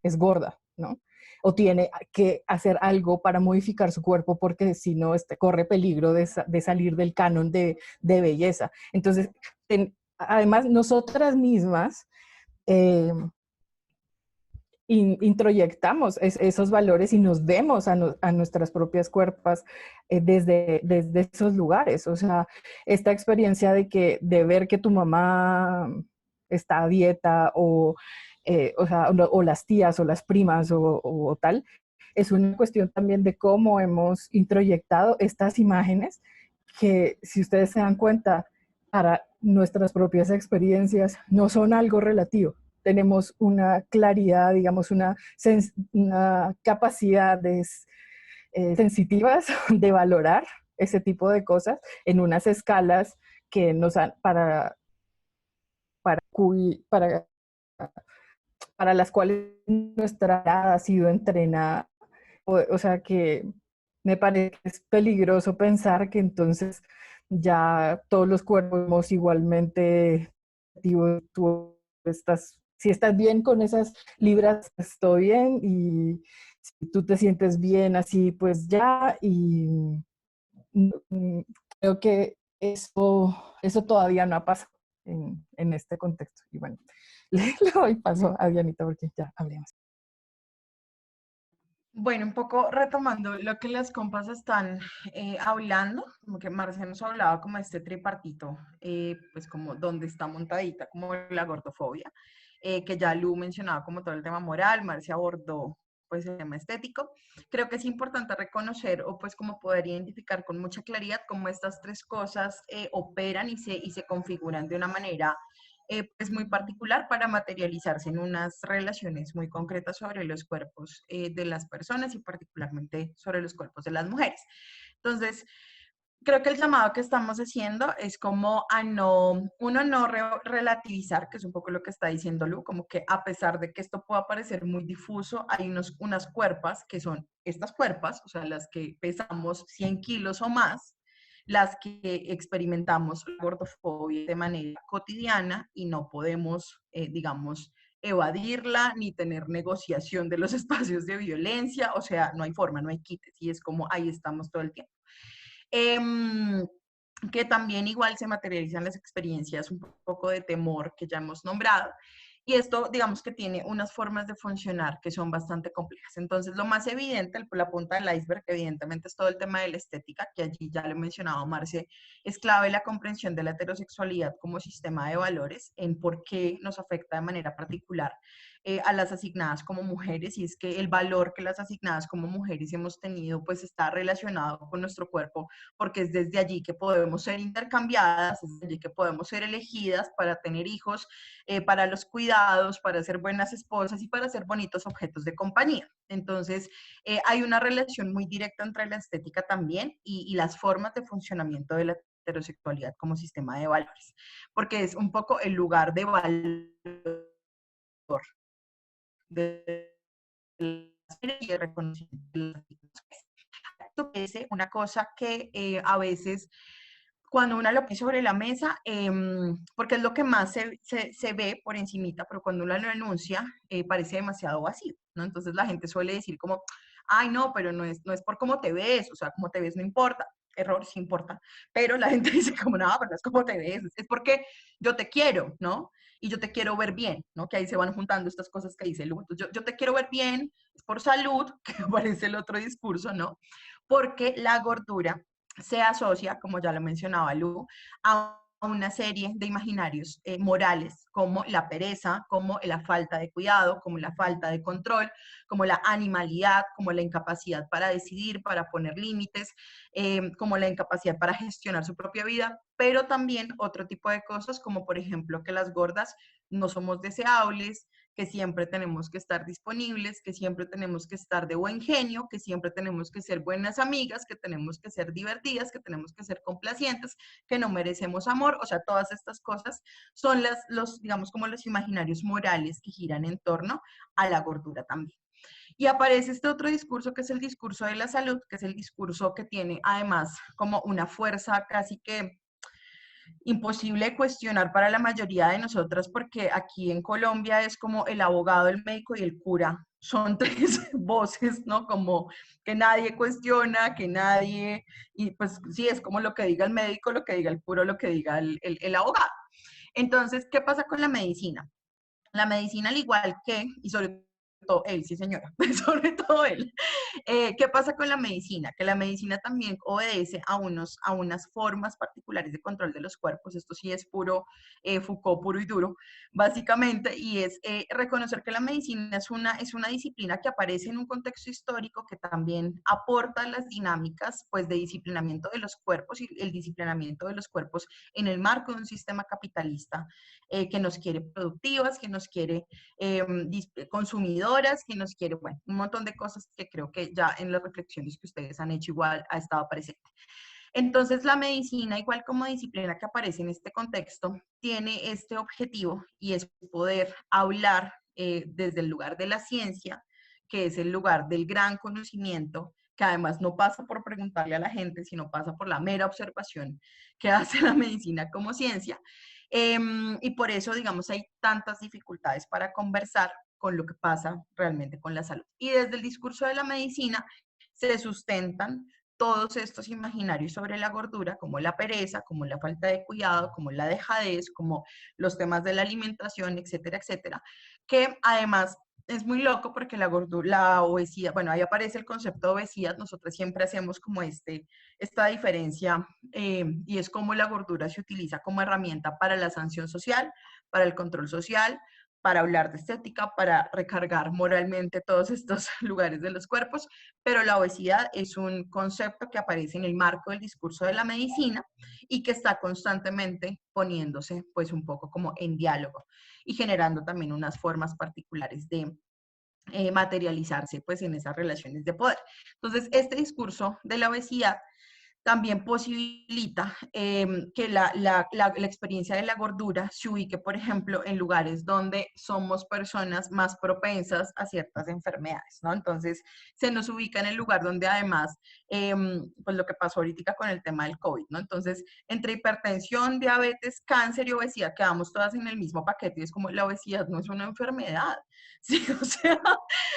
es gorda, ¿no? O tiene que hacer algo para modificar su cuerpo porque si no corre peligro de salir del canon de belleza. Entonces, además, nosotras mismas introyectamos esos valores y nos vemos a nuestras propias cuerpos desde esos lugares. O sea, esta experiencia de ver que tu mamá está a dieta o sea, o las tías o las primas o tal, es una cuestión también de cómo hemos introyectado estas imágenes que, si ustedes se dan cuenta, para nuestras propias experiencias no son algo relativo. Tenemos una claridad, digamos, una capacidad sensitivas de valorar ese tipo de cosas en unas escalas que nos han, para, para las cuales nuestra edad ha sido entrenada. O sea que me parece que es peligroso pensar que entonces ya todos los cuerpos somos igualmente, tú si estás bien con esas libras, estoy bien, y si tú te sientes bien así, pues ya, y creo que eso todavía no ha pasado en este contexto. Y bueno, le doy paso a Dianita porque ya hablemos. Bueno, un poco retomando lo que las compas están hablando, como que Marcia nos hablaba como este tripartito, pues como donde está montadita, como la gordofobia, que ya Lu mencionaba como todo el tema moral, Marcia abordó pues el tema estético. Creo que es importante reconocer o pues como poder identificar con mucha claridad cómo estas tres cosas operan y se configuran de una manera pues muy particular para materializarse en unas relaciones muy concretas sobre los cuerpos de las personas y particularmente sobre los cuerpos de las mujeres. Entonces, creo que el llamado que estamos haciendo es como a uno no relativizar, que es un poco lo que está diciendo Lu, como que a pesar de que esto pueda parecer muy difuso, hay unas cuerpas que son estas cuerpas, o sea, las que pesamos 100 kilos o más, las que experimentamos la gordofobia de manera cotidiana y no podemos, digamos, evadirla ni tener negociación de los espacios de violencia, o sea, no hay forma, no hay quites, y es como ahí estamos todo el tiempo. Que también igual se materializan las experiencias un poco de temor que ya hemos nombrado. Y esto, digamos que tiene unas formas de funcionar que son bastante complejas. Entonces, lo más evidente, la punta del iceberg, evidentemente, es todo el tema de la estética, que allí ya lo he mencionado, Marce, es clave la comprensión de la heterosexualidad como sistema de valores, en por qué nos afecta de manera particular a las asignadas como mujeres, y es que el valor que las asignadas como mujeres hemos tenido pues está relacionado con nuestro cuerpo, porque es desde allí que podemos ser intercambiadas, es desde allí que podemos ser elegidas para tener hijos, para los cuidados, para ser buenas esposas y para ser bonitos objetos de compañía. Entonces, hay una relación muy directa entre la estética también y las formas de funcionamiento de la heterosexualidad como sistema de valores, porque es un poco el lugar de valor de y de reconocimiento. Esto es una cosa que a veces cuando uno lo pone sobre la mesa, porque es lo que más se ve por encimita, pero cuando uno lo enuncia, parece demasiado vacío, ¿no? Entonces la gente suele decir como, ay, no, pero no es por cómo te ves, o sea, cómo te ves no importa. Error, sí importa, pero la gente dice como, no, pero no es como te ves, es porque yo te quiero, ¿no? Y yo te quiero ver bien, ¿no? Que ahí se van juntando estas cosas que dice Lu. Entonces, yo te quiero ver bien, es por salud, que aparece el otro discurso, ¿no? Porque la gordura se asocia, como ya lo mencionaba Lu, a una serie de imaginarios morales, como la pereza, como la falta de cuidado, como la falta de control, como la animalidad, como la incapacidad para decidir, para poner límites, como la incapacidad para gestionar su propia vida, pero también otro tipo de cosas, como por ejemplo que las gordas no somos deseables, que siempre tenemos que estar disponibles, que siempre tenemos que estar de buen genio, que siempre tenemos que ser buenas amigas, que tenemos que ser divertidas, que tenemos que ser complacientes, que no merecemos amor. O sea, todas estas cosas son digamos, como los imaginarios morales que giran en torno a la gordura también. Y aparece este otro discurso que es el discurso de la salud, que es el discurso que tiene además como una fuerza casi que imposible de cuestionar para la mayoría de nosotras, porque aquí en Colombia es como el abogado, el médico y el cura. Son tres voces, ¿no? Como que nadie cuestiona, que nadie, y pues sí, es como lo que diga el médico, lo que diga el cura, lo que diga el abogado. Entonces, ¿qué pasa con la medicina? La medicina, al igual que, y sobre todo él, sí señora, sobre todo él, ¿qué pasa con la medicina? Que la medicina también obedece a unas formas particulares de control de los cuerpos. Esto sí es puro Foucault, puro y duro, básicamente, y es reconocer que la medicina es una disciplina que aparece en un contexto histórico que también aporta las dinámicas pues, de disciplinamiento de los cuerpos y el disciplinamiento de los cuerpos en el marco de un sistema capitalista que nos quiere productivas, que nos quiere consumidoras, que nos quiere, bueno, un montón de cosas que creo que ya en las reflexiones que ustedes han hecho igual ha estado presente. Entonces, la medicina, igual como disciplina que aparece en este contexto, tiene este objetivo y es poder hablar desde el lugar de la ciencia, que es el lugar del gran conocimiento, que además no pasa por preguntarle a la gente, sino pasa por la mera observación que hace la medicina como ciencia. Y por eso, digamos, hay tantas dificultades para conversar con lo que pasa realmente con la salud. Y desde el discurso de la medicina se sustentan todos estos imaginarios sobre la gordura, como la pereza, como la falta de cuidado, como la dejadez, como los temas de la alimentación, etcétera, etcétera, que además es muy loco porque la gordura, la obesidad, bueno, ahí aparece el concepto de obesidad, nosotros siempre hacemos como esta diferencia y es como la gordura se utiliza como herramienta para la sanción social, para el control social, para hablar de estética, para recargar moralmente todos estos lugares de los cuerpos, pero la obesidad es un concepto que aparece en el marco del discurso de la medicina y que está constantemente poniéndose pues un poco como en diálogo y generando también unas formas particulares de materializarse pues en esas relaciones de poder. Entonces, este discurso de la obesidad también posibilita que la experiencia de la gordura se ubique, por ejemplo, en lugares donde somos personas más propensas a ciertas enfermedades, ¿no? Entonces, se nos ubica en el lugar donde además, pues lo que pasó ahorita con el tema del COVID, ¿no? Entonces, entre hipertensión, diabetes, cáncer y obesidad, quedamos todas en el mismo paquete y es como la obesidad no es una enfermedad, ¿sí? O sea,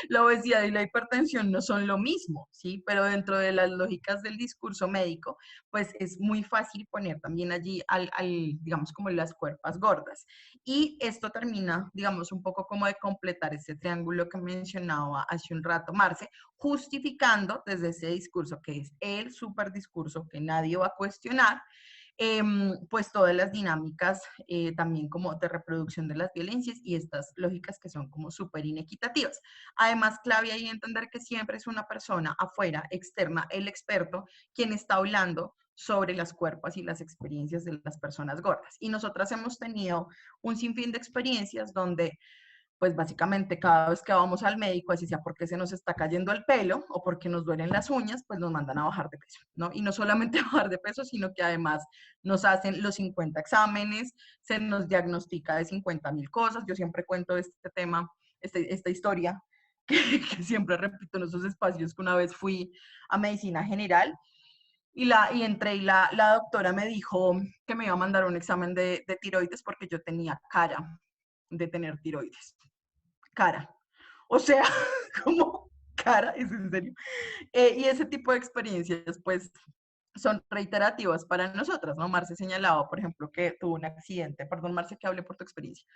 la obesidad y la hipertensión no son lo mismo, ¿sí? Pero dentro de las lógicas del discurso médico, pues es muy fácil poner también allí digamos, como las cuerpas gordas. Y esto termina, digamos, un poco como de completar ese triángulo que mencionaba hace un rato Marce, justificando desde ese discurso que es el súper discurso que nadie va a cuestionar, pues todas las dinámicas también como de reproducción de las violencias y estas lógicas que son como súper inequitativas. Además, clave ahí entender que siempre es una persona afuera, externa, el experto, quien está hablando sobre las cuerpos y las experiencias de las personas gordas. Y nosotras hemos tenido un sinfín de experiencias donde pues básicamente cada vez que vamos al médico, así sea porque se nos está cayendo el pelo o porque nos duelen las uñas, pues nos mandan a bajar de peso, ¿no? Y no solamente a bajar de peso, sino que además nos hacen los 50 exámenes, se nos diagnostica de 50.000 cosas. Yo siempre cuento este tema, esta historia que siempre repito en esos espacios, que una vez fui a medicina general y entré y la doctora me dijo que me iba a mandar un examen de tiroides porque yo tenía cara de tener tiroides. Cara. O sea, como cara, es en serio. Y ese tipo de experiencias, pues, son reiterativas para nosotras, ¿no? Marce señalaba, por ejemplo, que tuvo un accidente, perdón, Marce, que hable por tu experiencia,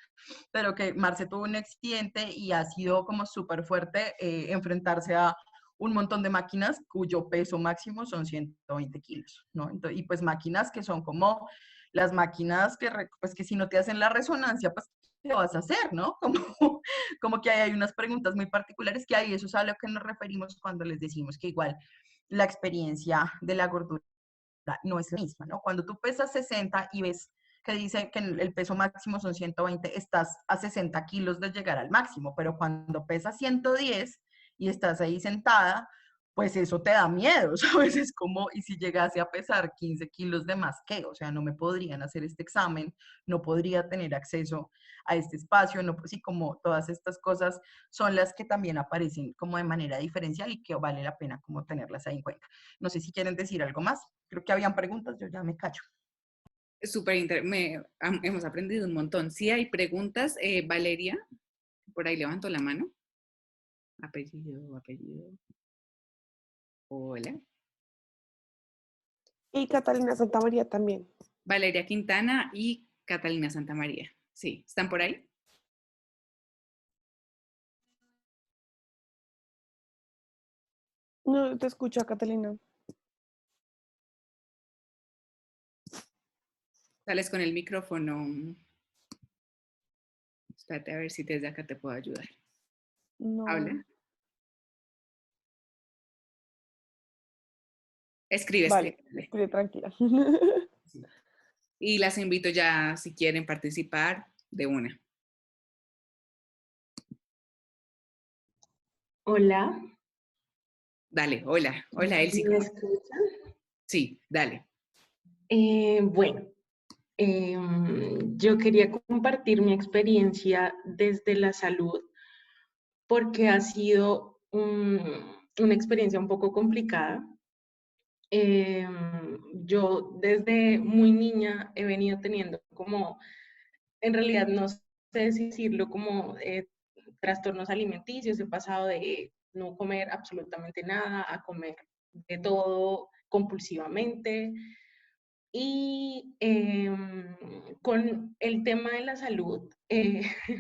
pero que Marce tuvo un accidente y ha sido como súper fuerte enfrentarse a un montón de máquinas cuyo peso máximo son 120 kilos, ¿no? Entonces, y pues máquinas que son como las máquinas que, pues que si no te hacen la resonancia, pues, ¿qué vas a hacer, no? Como que hay unas preguntas muy particulares que hay, eso es a lo que nos referimos cuando les decimos que igual la experiencia de la gordura no es la misma, ¿no? Cuando tú pesas 60 y ves que dice que el peso máximo son 120, estás a 60 kilos de llegar al máximo, pero cuando pesas 110 y estás ahí sentada, pues eso te da miedo, ¿sabes? Es como, y si llegase a pesar 15 kilos de más, ¿qué? O sea, no me podrían hacer este examen, no podría tener acceso a este espacio, no, pues sí, como todas estas cosas son las que también aparecen como de manera diferencial y que vale la pena como tenerlas ahí en cuenta. No sé si quieren decir algo más. Creo que habían preguntas, yo ya me callo. Hemos aprendido un montón. Sí hay preguntas. Valeria, por ahí levanto la mano. Apellido. Hola. Y Catalina Santamaría también. Valeria Quintana y Catalina Santamaría. Sí, ¿están por ahí? No te escucho, Catalina. Sales con el micrófono. Espérate a ver si desde acá te puedo ayudar. No. Habla. Escribe. Vale, escribe tranquila. Y las invito ya, si quieren participar, de una. Hola. Dale, hola Elsie. ¿Me escuchan? Sí, dale. Bueno, yo quería compartir mi experiencia desde la salud porque ha sido una experiencia un poco complicada. Yo desde muy niña he venido teniendo como, en realidad no sé si decirlo como trastornos alimenticios. He pasado de no comer absolutamente nada a comer de todo compulsivamente. Y con el tema de la salud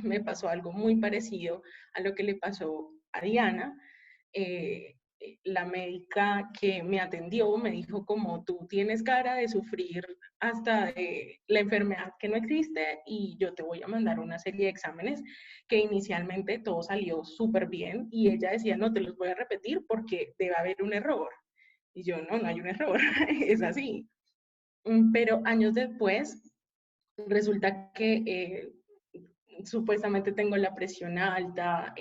me pasó algo muy parecido a lo que le pasó a Diana. La médica que me atendió me dijo como tú tienes cara de sufrir hasta de la enfermedad que no existe y yo te voy a mandar una serie de exámenes que inicialmente todo salió súper bien y ella decía no te los voy a repetir porque debe haber un error. Y yo no hay un error, es así. Pero años después resulta que supuestamente tengo la presión alta,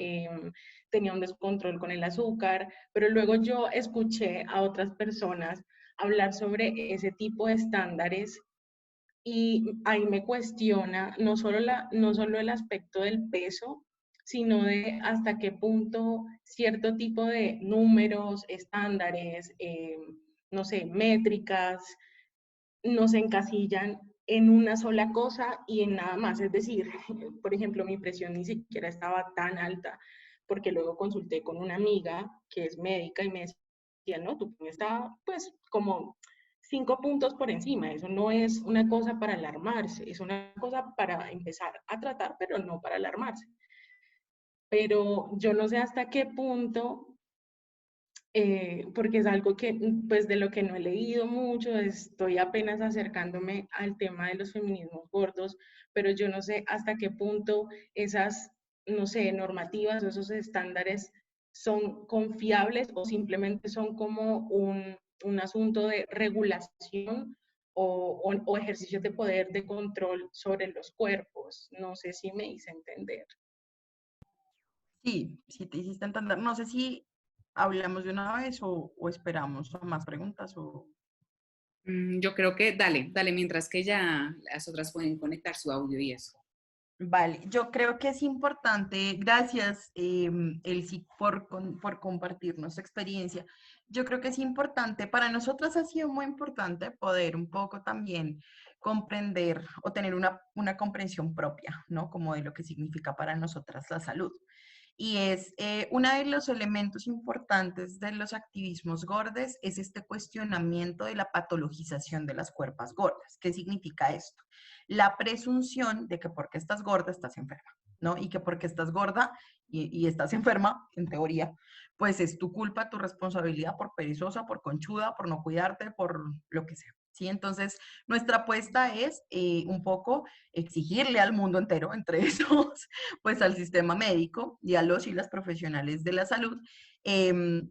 tenía un descontrol con el azúcar, pero luego yo escuché a otras personas hablar sobre ese tipo de estándares y ahí me cuestiona no solo el aspecto del peso, sino de hasta qué punto cierto tipo de números, estándares, no sé, métricas, nos encasillan en una sola cosa y en nada más. Es decir, por ejemplo, mi presión ni siquiera estaba tan alta, porque luego consulté con una amiga que es médica y me decía, no, tu presión está pues como 5 puntos por encima. Eso no es una cosa para alarmarse, es una cosa para empezar a tratar, pero no para alarmarse. Pero yo no sé hasta qué punto porque es algo que, pues, de lo que no he leído mucho, estoy apenas acercándome al tema de los feminismos gordos, pero yo no sé hasta qué punto esas, no sé, normativas o esos estándares son confiables o simplemente son como un asunto de regulación o ejercicio de poder de control sobre los cuerpos. No sé si me hice entender. Sí, sí te hiciste entender. No sé si hablamos de una vez o esperamos a más preguntas o... Yo creo que dale, mientras que ya las otras pueden conectar su audio y eso. Vale, yo creo que es importante, gracias Elsie por compartirnos su experiencia. Yo creo que es importante, para nosotras ha sido muy importante poder un poco también comprender o tener una comprensión propia, ¿no? Como de lo que significa para nosotras la salud. Y es uno de los elementos importantes de los activismos gordes es este cuestionamiento de la patologización de las cuerpas gordas. ¿Qué significa esto? La presunción de que porque estás gorda estás enferma, ¿no? Y que porque estás gorda y estás enferma, en teoría, pues es tu culpa, tu responsabilidad por perezosa, por conchuda, por no cuidarte, por lo que sea. ¿Sí? Entonces, nuestra apuesta es un poco exigirle al mundo entero, entre esos, pues al sistema médico y a los y las profesionales de la salud,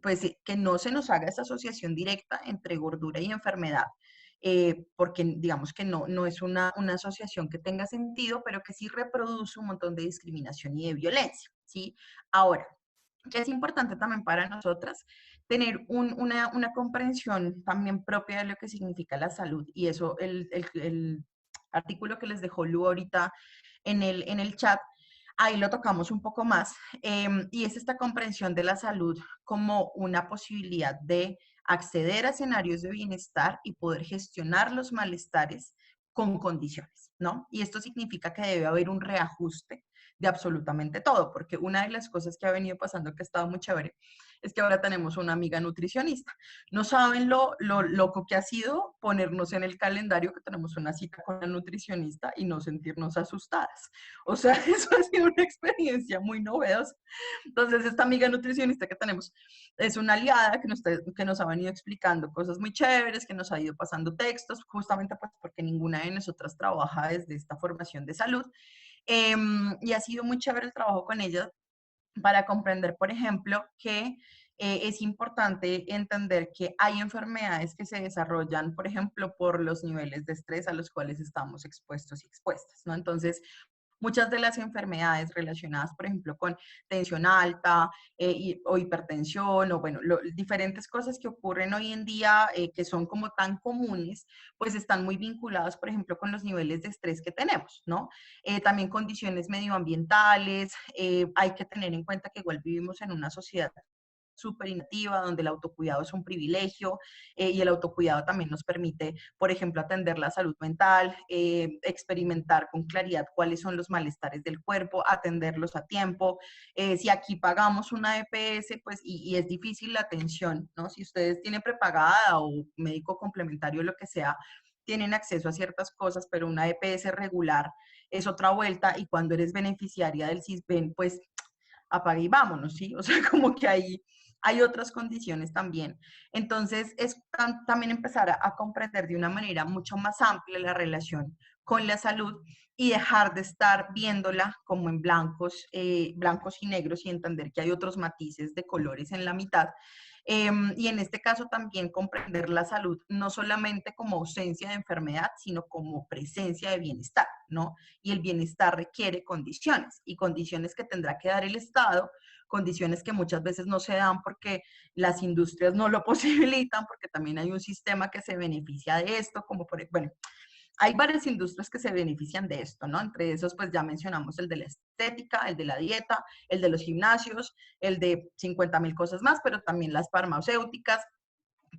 pues que no se nos haga esa asociación directa entre gordura y enfermedad, porque digamos que no es una asociación que tenga sentido, pero que sí reproduce un montón de discriminación y de violencia, ¿sí? Ahora, que es importante también para nosotras tener una comprensión también propia de lo que significa la salud, y eso el artículo que les dejó Lu ahorita en el chat, ahí lo tocamos un poco más, y es esta comprensión de la salud como una posibilidad de acceder a escenarios de bienestar y poder gestionar los malestares con condiciones, ¿no? Y esto significa que debe haber un reajuste de absolutamente todo, porque una de las cosas que ha venido pasando que ha estado muy chévere es que ahora tenemos una amiga nutricionista. No saben lo loco que ha sido ponernos en el calendario que tenemos una cita con la nutricionista y no sentirnos asustadas. O sea, eso ha sido una experiencia muy novedosa. Entonces, esta amiga nutricionista que tenemos es una aliada que nos ha venido explicando cosas muy chéveres, que nos ha ido pasando textos, justamente pues porque ninguna de nosotras trabaja desde esta formación de salud. Y ha sido muy chévere el trabajo con ella para comprender, por ejemplo, que es importante entender que hay enfermedades que se desarrollan, por ejemplo, por los niveles de estrés a los cuales estamos expuestos y expuestas, ¿no? Entonces, muchas de las enfermedades relacionadas, por ejemplo, con tensión alta o hipertensión, o bueno, diferentes cosas que ocurren hoy en día que son como tan comunes, pues están muy vinculadas, por ejemplo, con los niveles de estrés que tenemos, ¿no? También condiciones medioambientales, hay que tener en cuenta que igual vivimos en una sociedad súper inactiva, donde el autocuidado es un privilegio, y el autocuidado también nos permite, por ejemplo, atender la salud mental, experimentar con claridad cuáles son los malestares del cuerpo, atenderlos a tiempo. Si aquí pagamos una EPS, pues, y es difícil la atención, ¿no? Si ustedes tienen prepagada o médico complementario, lo que sea, tienen acceso a ciertas cosas, pero una EPS regular es otra vuelta, y cuando eres beneficiaria del CISBEN, pues apague y vámonos, ¿sí? O sea, como que hay otras condiciones también. Entonces, es también empezar a comprender de una manera mucho más amplia la relación con la salud y dejar de estar viéndola como en blancos, blancos y negros, y entender que hay otros matices de colores en la mitad. Y en este caso también comprender la salud no solamente como ausencia de enfermedad, sino como presencia de bienestar, ¿no? Y el bienestar requiere condiciones, y condiciones que tendrá que dar el Estado, condiciones que muchas veces no se dan porque las industrias no lo posibilitan, porque también hay un sistema que se beneficia de esto, como por, bueno, hay varias industrias que se benefician de esto, ¿no? Entre esos, pues ya mencionamos el de la estética, el de la dieta, el de los gimnasios, el de 50.000 cosas más, pero también las farmacéuticas,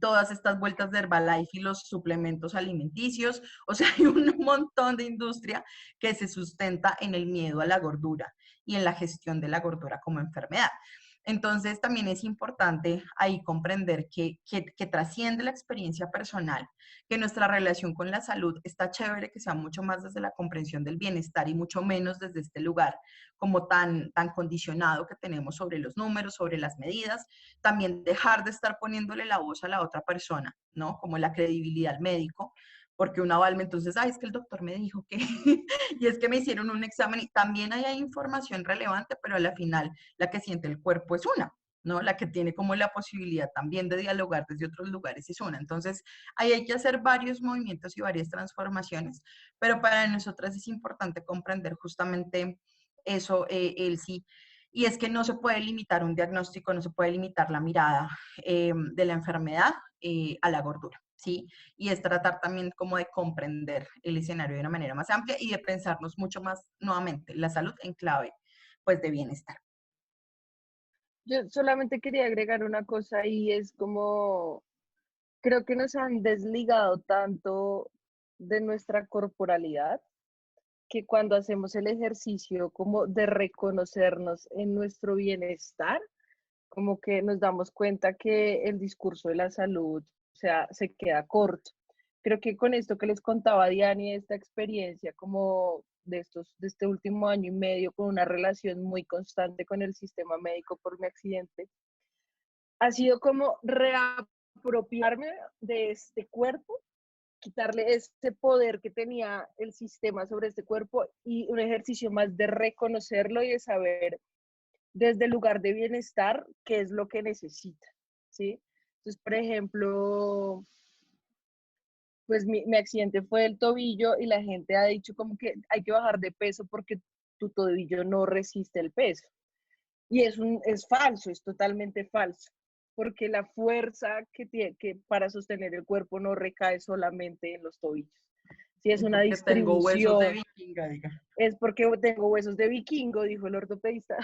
todas estas vueltas de Herbalife y los suplementos alimenticios. O sea, hay un montón de industria que se sustenta en el miedo a la gordura y en la gestión de la gordura como enfermedad. Entonces también es importante ahí comprender que trasciende la experiencia personal, que nuestra relación con la salud está chévere, que sea mucho más desde la comprensión del bienestar y mucho menos desde este lugar como tan condicionado que tenemos sobre los números, sobre las medidas. También dejar de estar poniéndole la voz a la otra persona, ¿no? Como la credibilidad al médico, porque una avalme, entonces, ay, es que el doctor me dijo que, y es que me hicieron un examen, y también ahí hay información relevante, pero a la final la que siente el cuerpo es una, ¿no? La que tiene como la posibilidad también de dialogar desde otros lugares es una. Entonces, ahí hay que hacer varios movimientos y varias transformaciones, pero para nosotras es importante comprender justamente eso, el sí. Y es que no se puede limitar un diagnóstico, no se puede limitar la mirada de la enfermedad a la gordura, ¿sí? Y es tratar también como de comprender el escenario de una manera más amplia y de pensarnos mucho más nuevamente la salud en clave, pues, de bienestar. Yo solamente quería agregar una cosa y es como, creo que nos han desligado tanto de nuestra corporalidad que cuando hacemos el ejercicio como de reconocernos en nuestro bienestar, como que nos damos cuenta que el discurso de la salud, o sea, se queda corto. Creo que con esto que les contaba Diani, esta experiencia como de este último año y medio con una relación muy constante con el sistema médico por mi accidente, ha sido como reapropiarme de este cuerpo, quitarle este poder que tenía el sistema sobre este cuerpo y un ejercicio más de reconocerlo y de saber desde el lugar de bienestar qué es lo que necesita, ¿sí? Entonces, por ejemplo, pues mi accidente fue el tobillo y la gente ha dicho como que hay que bajar de peso porque tu tobillo no resiste el peso. Y es falso, es totalmente falso, porque la fuerza que tiene que para sostener el cuerpo no recae solamente en los tobillos. Si es Y una porque tengo huesos de distribución, vikinga, diga. es porque tengo huesos de vikingo, dijo el ortopedista,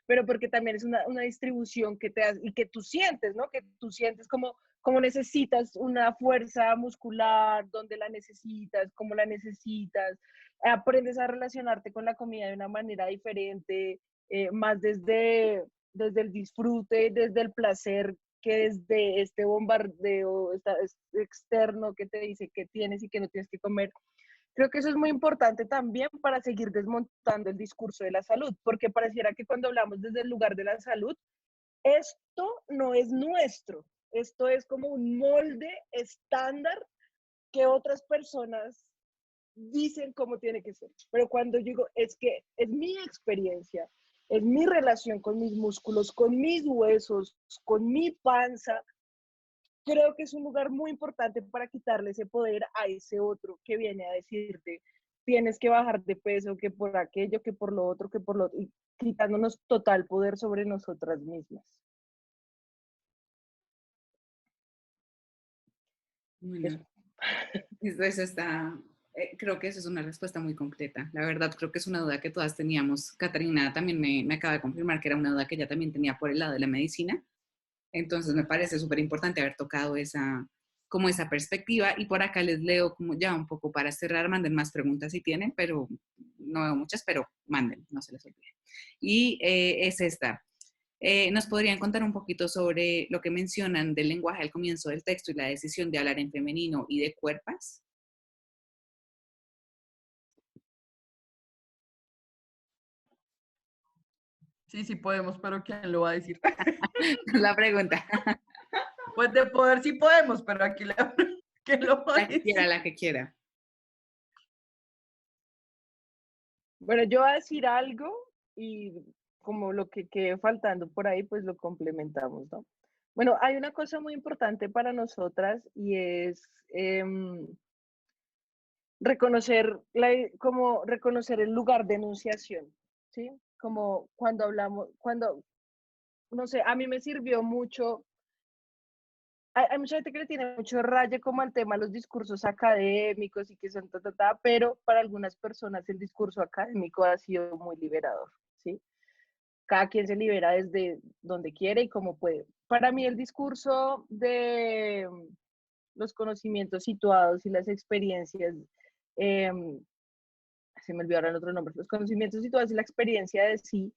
pero porque también es una distribución que te hace y que tú sientes, ¿no? Que tú sientes como necesitas una fuerza muscular, dónde la necesitas, cómo la necesitas, aprendes a relacionarte con la comida de una manera diferente, más desde el disfrute, desde el placer, que desde este bombardeo externo que te dice que tienes y que no tienes que comer. Creo que eso es muy importante también para seguir desmontando el discurso de la salud, porque pareciera que cuando hablamos desde el lugar de la salud, esto no es nuestro, esto es como un molde estándar que otras personas dicen cómo tiene que ser. Pero cuando digo, es que es mi experiencia, es mi relación con mis músculos, con mis huesos, con mi panza, creo que es un lugar muy importante para quitarle ese poder a ese otro que viene a decirte, tienes que bajar de peso, que por aquello, que por lo otro, que por lo otro, y quitándonos total poder sobre nosotras mismas. Bueno, Eso. eso está, creo que eso es una respuesta muy completa. La verdad, creo que es una duda que todas teníamos. Catarina también me acaba de confirmar que era una duda que ella también tenía por el lado de la medicina. Entonces me parece súper importante haber tocado como esa perspectiva. Y por acá les leo como ya un poco para cerrar, manden más preguntas si tienen, pero no veo muchas, pero manden, no se les olvide. Y es esta. ¿Nos podrían contar un poquito sobre lo que mencionan del lenguaje al comienzo del texto y la decisión de hablar en femenino y de cuerpas? Sí, sí podemos, pero ¿quién lo va a decir? La pregunta. Pues de poder sí podemos, pero aquí ¿quién lo va a La que quiera, decir? la que quiera. Bueno, yo voy a decir algo y como lo que quede faltando por ahí, pues lo complementamos, ¿no? Bueno, hay una cosa muy importante para nosotras y es como reconocer el lugar de enunciación, ¿sí? Como cuando hablamos, no sé, a mí me sirvió mucho. Hay mucha gente que le tiene mucho raye como al tema de los discursos académicos y que son pero para algunas personas el discurso académico ha sido muy liberador, ¿sí? Cada quien se libera desde donde quiere y como puede. Para mí el discurso de los conocimientos situados y las experiencias, se me olvidaron otros nombres, los conocimientos situados y la experiencia de sí,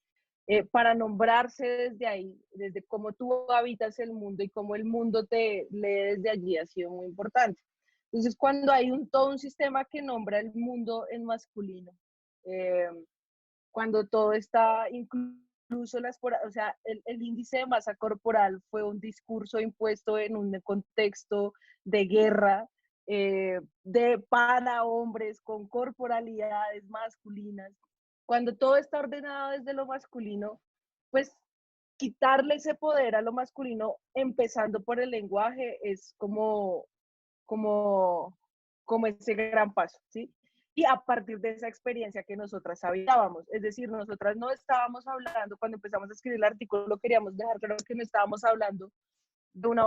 para nombrarse desde ahí, desde cómo tú habitas el mundo y cómo el mundo te lee desde allí ha sido muy importante. Entonces, cuando hay todo un sistema que nombra el mundo en masculino, eh, cuando todo está, incluso o sea, el índice de masa corporal fue un discurso impuesto en un contexto de guerra, para hombres con corporalidades masculinas. Cuando todo está ordenado desde lo masculino, pues quitarle ese poder a lo masculino, empezando por el lenguaje, es como, como ese gran paso, ¿sí? Y a partir de esa experiencia que nosotras habitábamos, es decir, nosotras no estábamos hablando, cuando empezamos a escribir el artículo, queríamos dejar claro que no estábamos hablando de una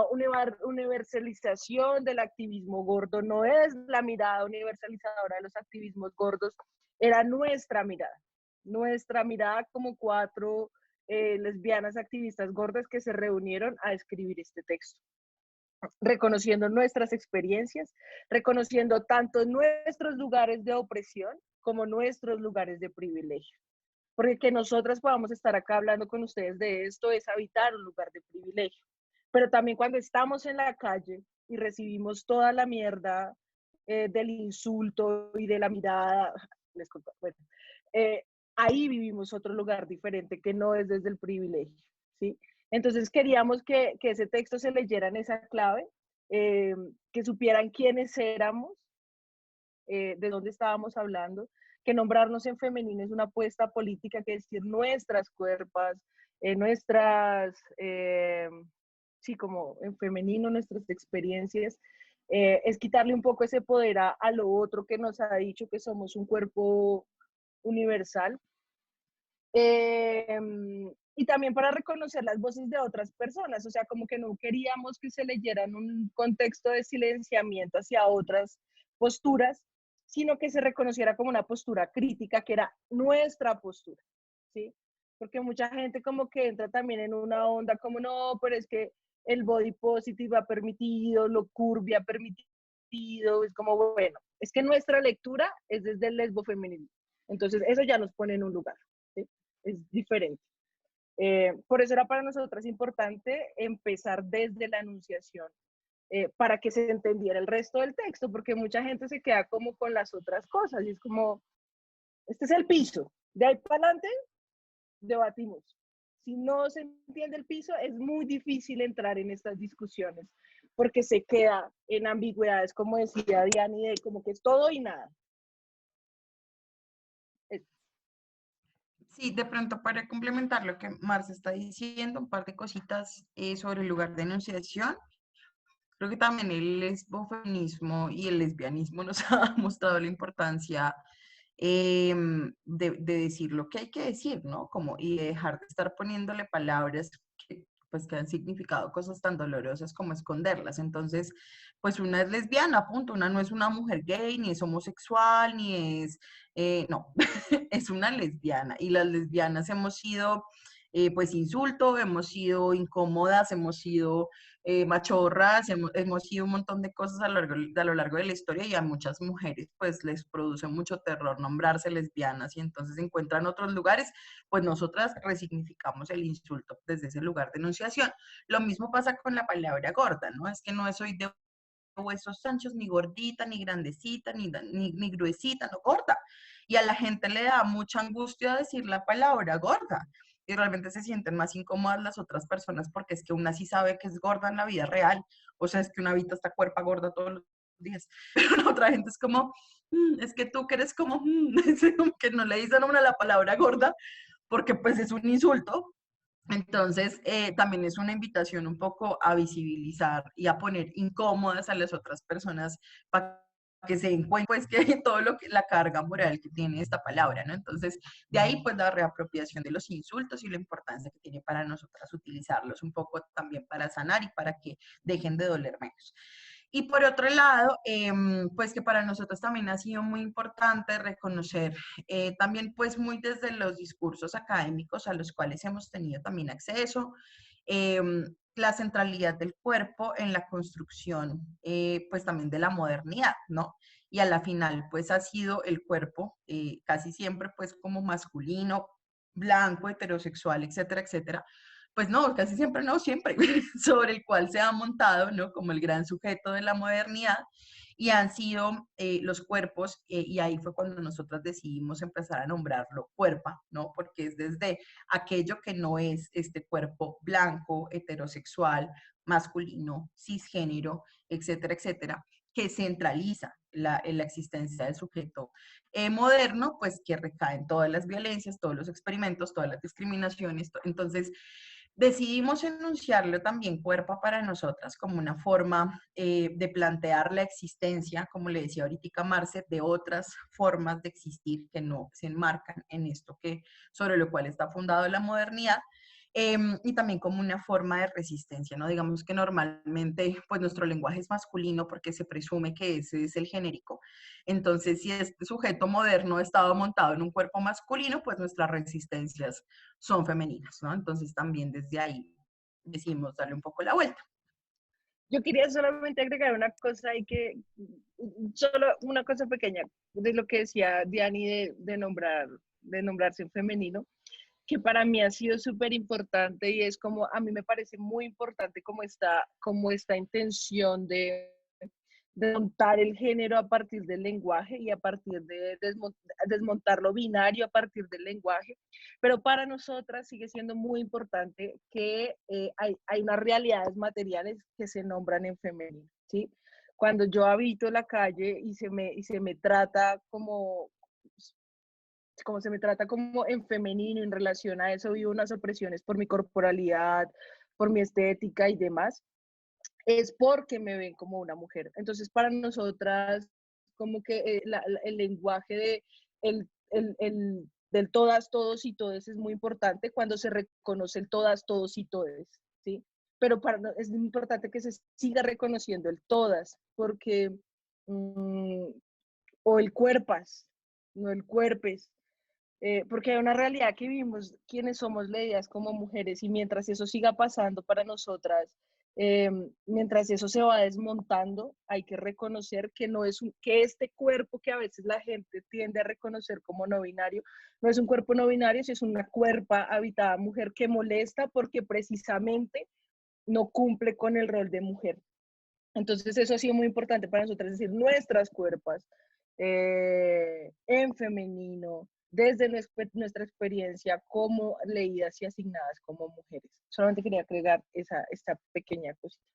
universalización del activismo gordo, no es la mirada universalizadora de los activismos gordos, era nuestra mirada como 4 lesbianas activistas gordas que se reunieron a escribir este texto, reconociendo nuestras experiencias, reconociendo tanto nuestros lugares de opresión como nuestros lugares de privilegio. Porque que nosotras podamos estar acá hablando con ustedes de esto es habitar un lugar de privilegio. Pero también cuando estamos en la calle y recibimos toda la mierda del insulto y de la mirada, bueno, ahí vivimos otro lugar diferente que no es desde el privilegio, ¿sí? Entonces queríamos que ese texto se leyera en esa clave, que supieran quiénes éramos, de dónde estábamos hablando, que nombrarnos en femenino es una apuesta política, que decir nuestras cuerpas, sí, como en femenino, nuestras experiencias, es quitarle un poco ese poder a lo otro que nos ha dicho que somos un cuerpo universal. Y también para reconocer las voces de otras personas, o sea, como que no queríamos que se leyera en un contexto de silenciamiento hacia otras posturas, sino que se reconociera como una postura crítica, que era nuestra postura, ¿sí? Porque mucha gente como que entra también en una onda como, no, pero es que el body positive ha permitido, lo curvy ha permitido, es como, bueno, es que nuestra lectura es desde el lesbo femenino, entonces eso ya nos pone en un lugar, ¿sí? Es diferente. Por eso era para nosotras importante empezar desde la enunciación, para que se entendiera el resto del texto, porque mucha gente se queda como con las otras cosas y es como, este es el piso, de ahí para adelante debatimos. Si no se entiende el piso, es muy difícil entrar en estas discusiones, porque se queda en ambigüedades, como decía Diani, de como que es todo y nada. Sí, de pronto para complementar lo que Marce está diciendo, un par de cositas sobre el lugar de enunciación. Creo que también el lesbofeminismo y el lesbianismo nos ha mostrado la importancia de decir lo que hay que decir, ¿no? Como, y dejar de estar poniéndole palabras que, pues, que han significado cosas tan dolorosas como esconderlas. Entonces, pues una es lesbiana, punto. Una no es una mujer gay, ni es homosexual, ni es, no, es una lesbiana. Y las lesbianas hemos sido, pues, insulto, hemos sido incómodas, hemos sido machorras, hemos sido un montón de cosas a lo largo de la historia, y a muchas mujeres pues les produce mucho terror nombrarse lesbianas y entonces encuentran otros lugares, pues nosotras resignificamos el insulto desde ese lugar de enunciación. Lo mismo pasa con la palabra gorda, ¿no? Es que no soy de huesos anchos, ni gordita, ni grandecita, ni gruesita, no, gorda. Y a la gente le da mucha angustia decir la palabra gorda. Y realmente se sienten más incómodas las otras personas porque es que una sí sabe que es gorda en la vida real. O sea, es que una habita esta cuerpa gorda todos los días. Pero la otra gente es como, es que tú que eres como, es como que no le dicen a una la palabra gorda porque pues es un insulto. Entonces, también es una invitación un poco a visibilizar y a poner incómodas a las otras personas para que se encuentren pues que todo lo que la carga moral que tiene esta palabra, ¿no? Entonces, de ahí pues la reapropiación de los insultos y la importancia que tiene para nosotras utilizarlos un poco también para sanar y para que dejen de doler menos. Y por otro lado, pues que para nosotros también ha sido muy importante reconocer, también pues muy desde los discursos académicos a los cuales hemos tenido también acceso, la centralidad del cuerpo en la construcción, pues también de la modernidad, ¿no? Y a la final, pues ha sido el cuerpo casi siempre pues como masculino, blanco, heterosexual, etcétera, etcétera, pues no, casi siempre no, siempre, sobre el cual se ha montado, ¿no? Como el gran sujeto de la modernidad, y han sido los cuerpos, y ahí fue cuando nosotras decidimos empezar a nombrarlo cuerpa, ¿no? Porque es desde aquello que no es este cuerpo blanco, heterosexual, masculino, cisgénero, etcétera, etcétera, que centraliza la existencia del sujeto moderno, pues que recaen todas las violencias, todos los experimentos, todas las discriminaciones. Entonces, decidimos enunciarlo también cuerpo para nosotras como una forma de plantear la existencia, como le decía ahorita Marce, de otras formas de existir que no se enmarcan en esto que, sobre lo cual está fundado la modernidad, y también como una forma de resistencia, ¿no? Digamos que normalmente pues nuestro lenguaje es masculino porque se presume que ese es el genérico. Entonces, si este sujeto moderno estaba montado en un cuerpo masculino, pues nuestras resistencias son femeninas, ¿no? Entonces también desde ahí decidimos darle un poco la vuelta. Yo quería solamente agregar una cosa y solo una cosa pequeña de lo que decía Diani de nombrarse en femenino, que para mí ha sido súper importante y es como, a mí me parece muy importante como esta intención de montar el género a partir del lenguaje y a partir de desmontar lo binario a partir del lenguaje, pero para nosotras sigue siendo muy importante que hay unas realidades materiales que se nombran en femenino, ¿sí? Cuando yo habito la calle y se me trata como se me trata como en femenino en relación a eso, vivo unas opresiones por mi corporalidad, por mi estética y demás, es porque me ven como una mujer. Entonces, para nosotras, como que el lenguaje del todas, todos y todes es muy importante cuando se reconoce el todas, todos y todes, ¿sí? Pero es importante que se siga reconociendo el todas, porque, o el cuerpas, no el cuerpes, porque hay una realidad que vivimos quienes somos leídas como mujeres y mientras eso siga pasando para nosotras, mientras eso se va desmontando, hay que reconocer que no es que este cuerpo que a veces la gente tiende a reconocer como no binario, no es un cuerpo no binario, si es una cuerpa habitada mujer que molesta porque precisamente no cumple con el rol de mujer. Entonces eso ha sido muy importante para nosotras, es decir, nuestras cuerpas en femenino, desde nuestra experiencia como leídas y asignadas como mujeres. Solamente quería agregar esta pequeña cosita.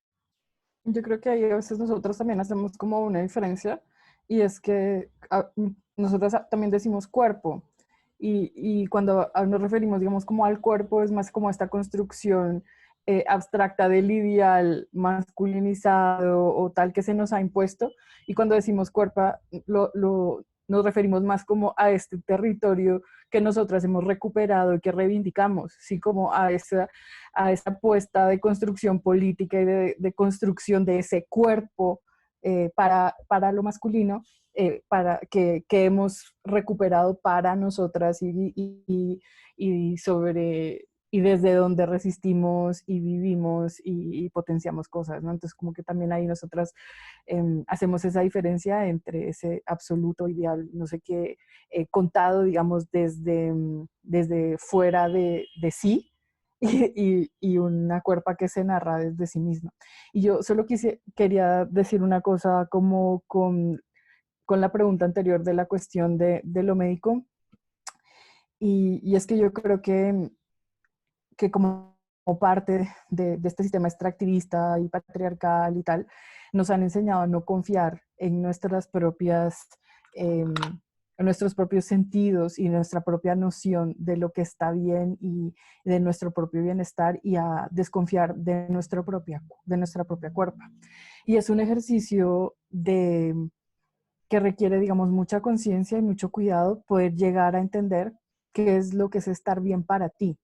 Yo creo que ahí a veces nosotros también hacemos como una diferencia y es que nosotros también decimos cuerpo y cuando nos referimos, digamos, como al cuerpo es más como esta construcción abstracta del ideal masculinizado o tal que se nos ha impuesto y cuando decimos cuerpo nos referimos más como a este territorio que nosotras hemos recuperado y que reivindicamos, ¿sí? Como a esa apuesta de construcción política y de construcción de ese cuerpo para lo masculino, para que hemos recuperado para nosotras y sobre y desde donde resistimos y vivimos y potenciamos cosas, ¿no? Entonces como que también ahí nosotras hacemos esa diferencia entre ese absoluto ideal, no sé qué, contado, digamos, desde fuera de sí, y una cuerpa que se narra desde sí misma. Y yo solo quería decir una cosa como con la pregunta anterior de la cuestión de lo médico, y es que yo creo que como parte de este sistema extractivista y patriarcal y tal, nos han enseñado a no confiar en nuestras propias, en nuestros propios sentidos y nuestra propia noción de lo que está bien y de nuestro propio bienestar y a desconfiar de nuestra propia cuerpo. Y es un ejercicio que requiere, digamos, mucha conciencia y mucho cuidado poder llegar a entender qué es lo que es estar bien para ti,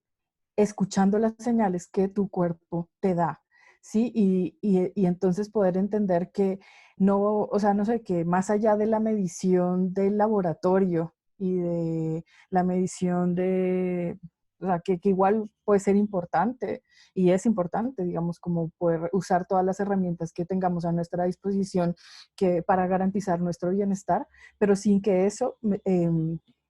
escuchando las señales que tu cuerpo te da, ¿sí? Y entonces poder entender que no, o sea, no sé, que más allá de la medición del laboratorio y de la medición o sea, que igual puede ser importante y es importante, digamos, como poder usar todas las herramientas que tengamos a nuestra disposición para garantizar nuestro bienestar, pero sin que eso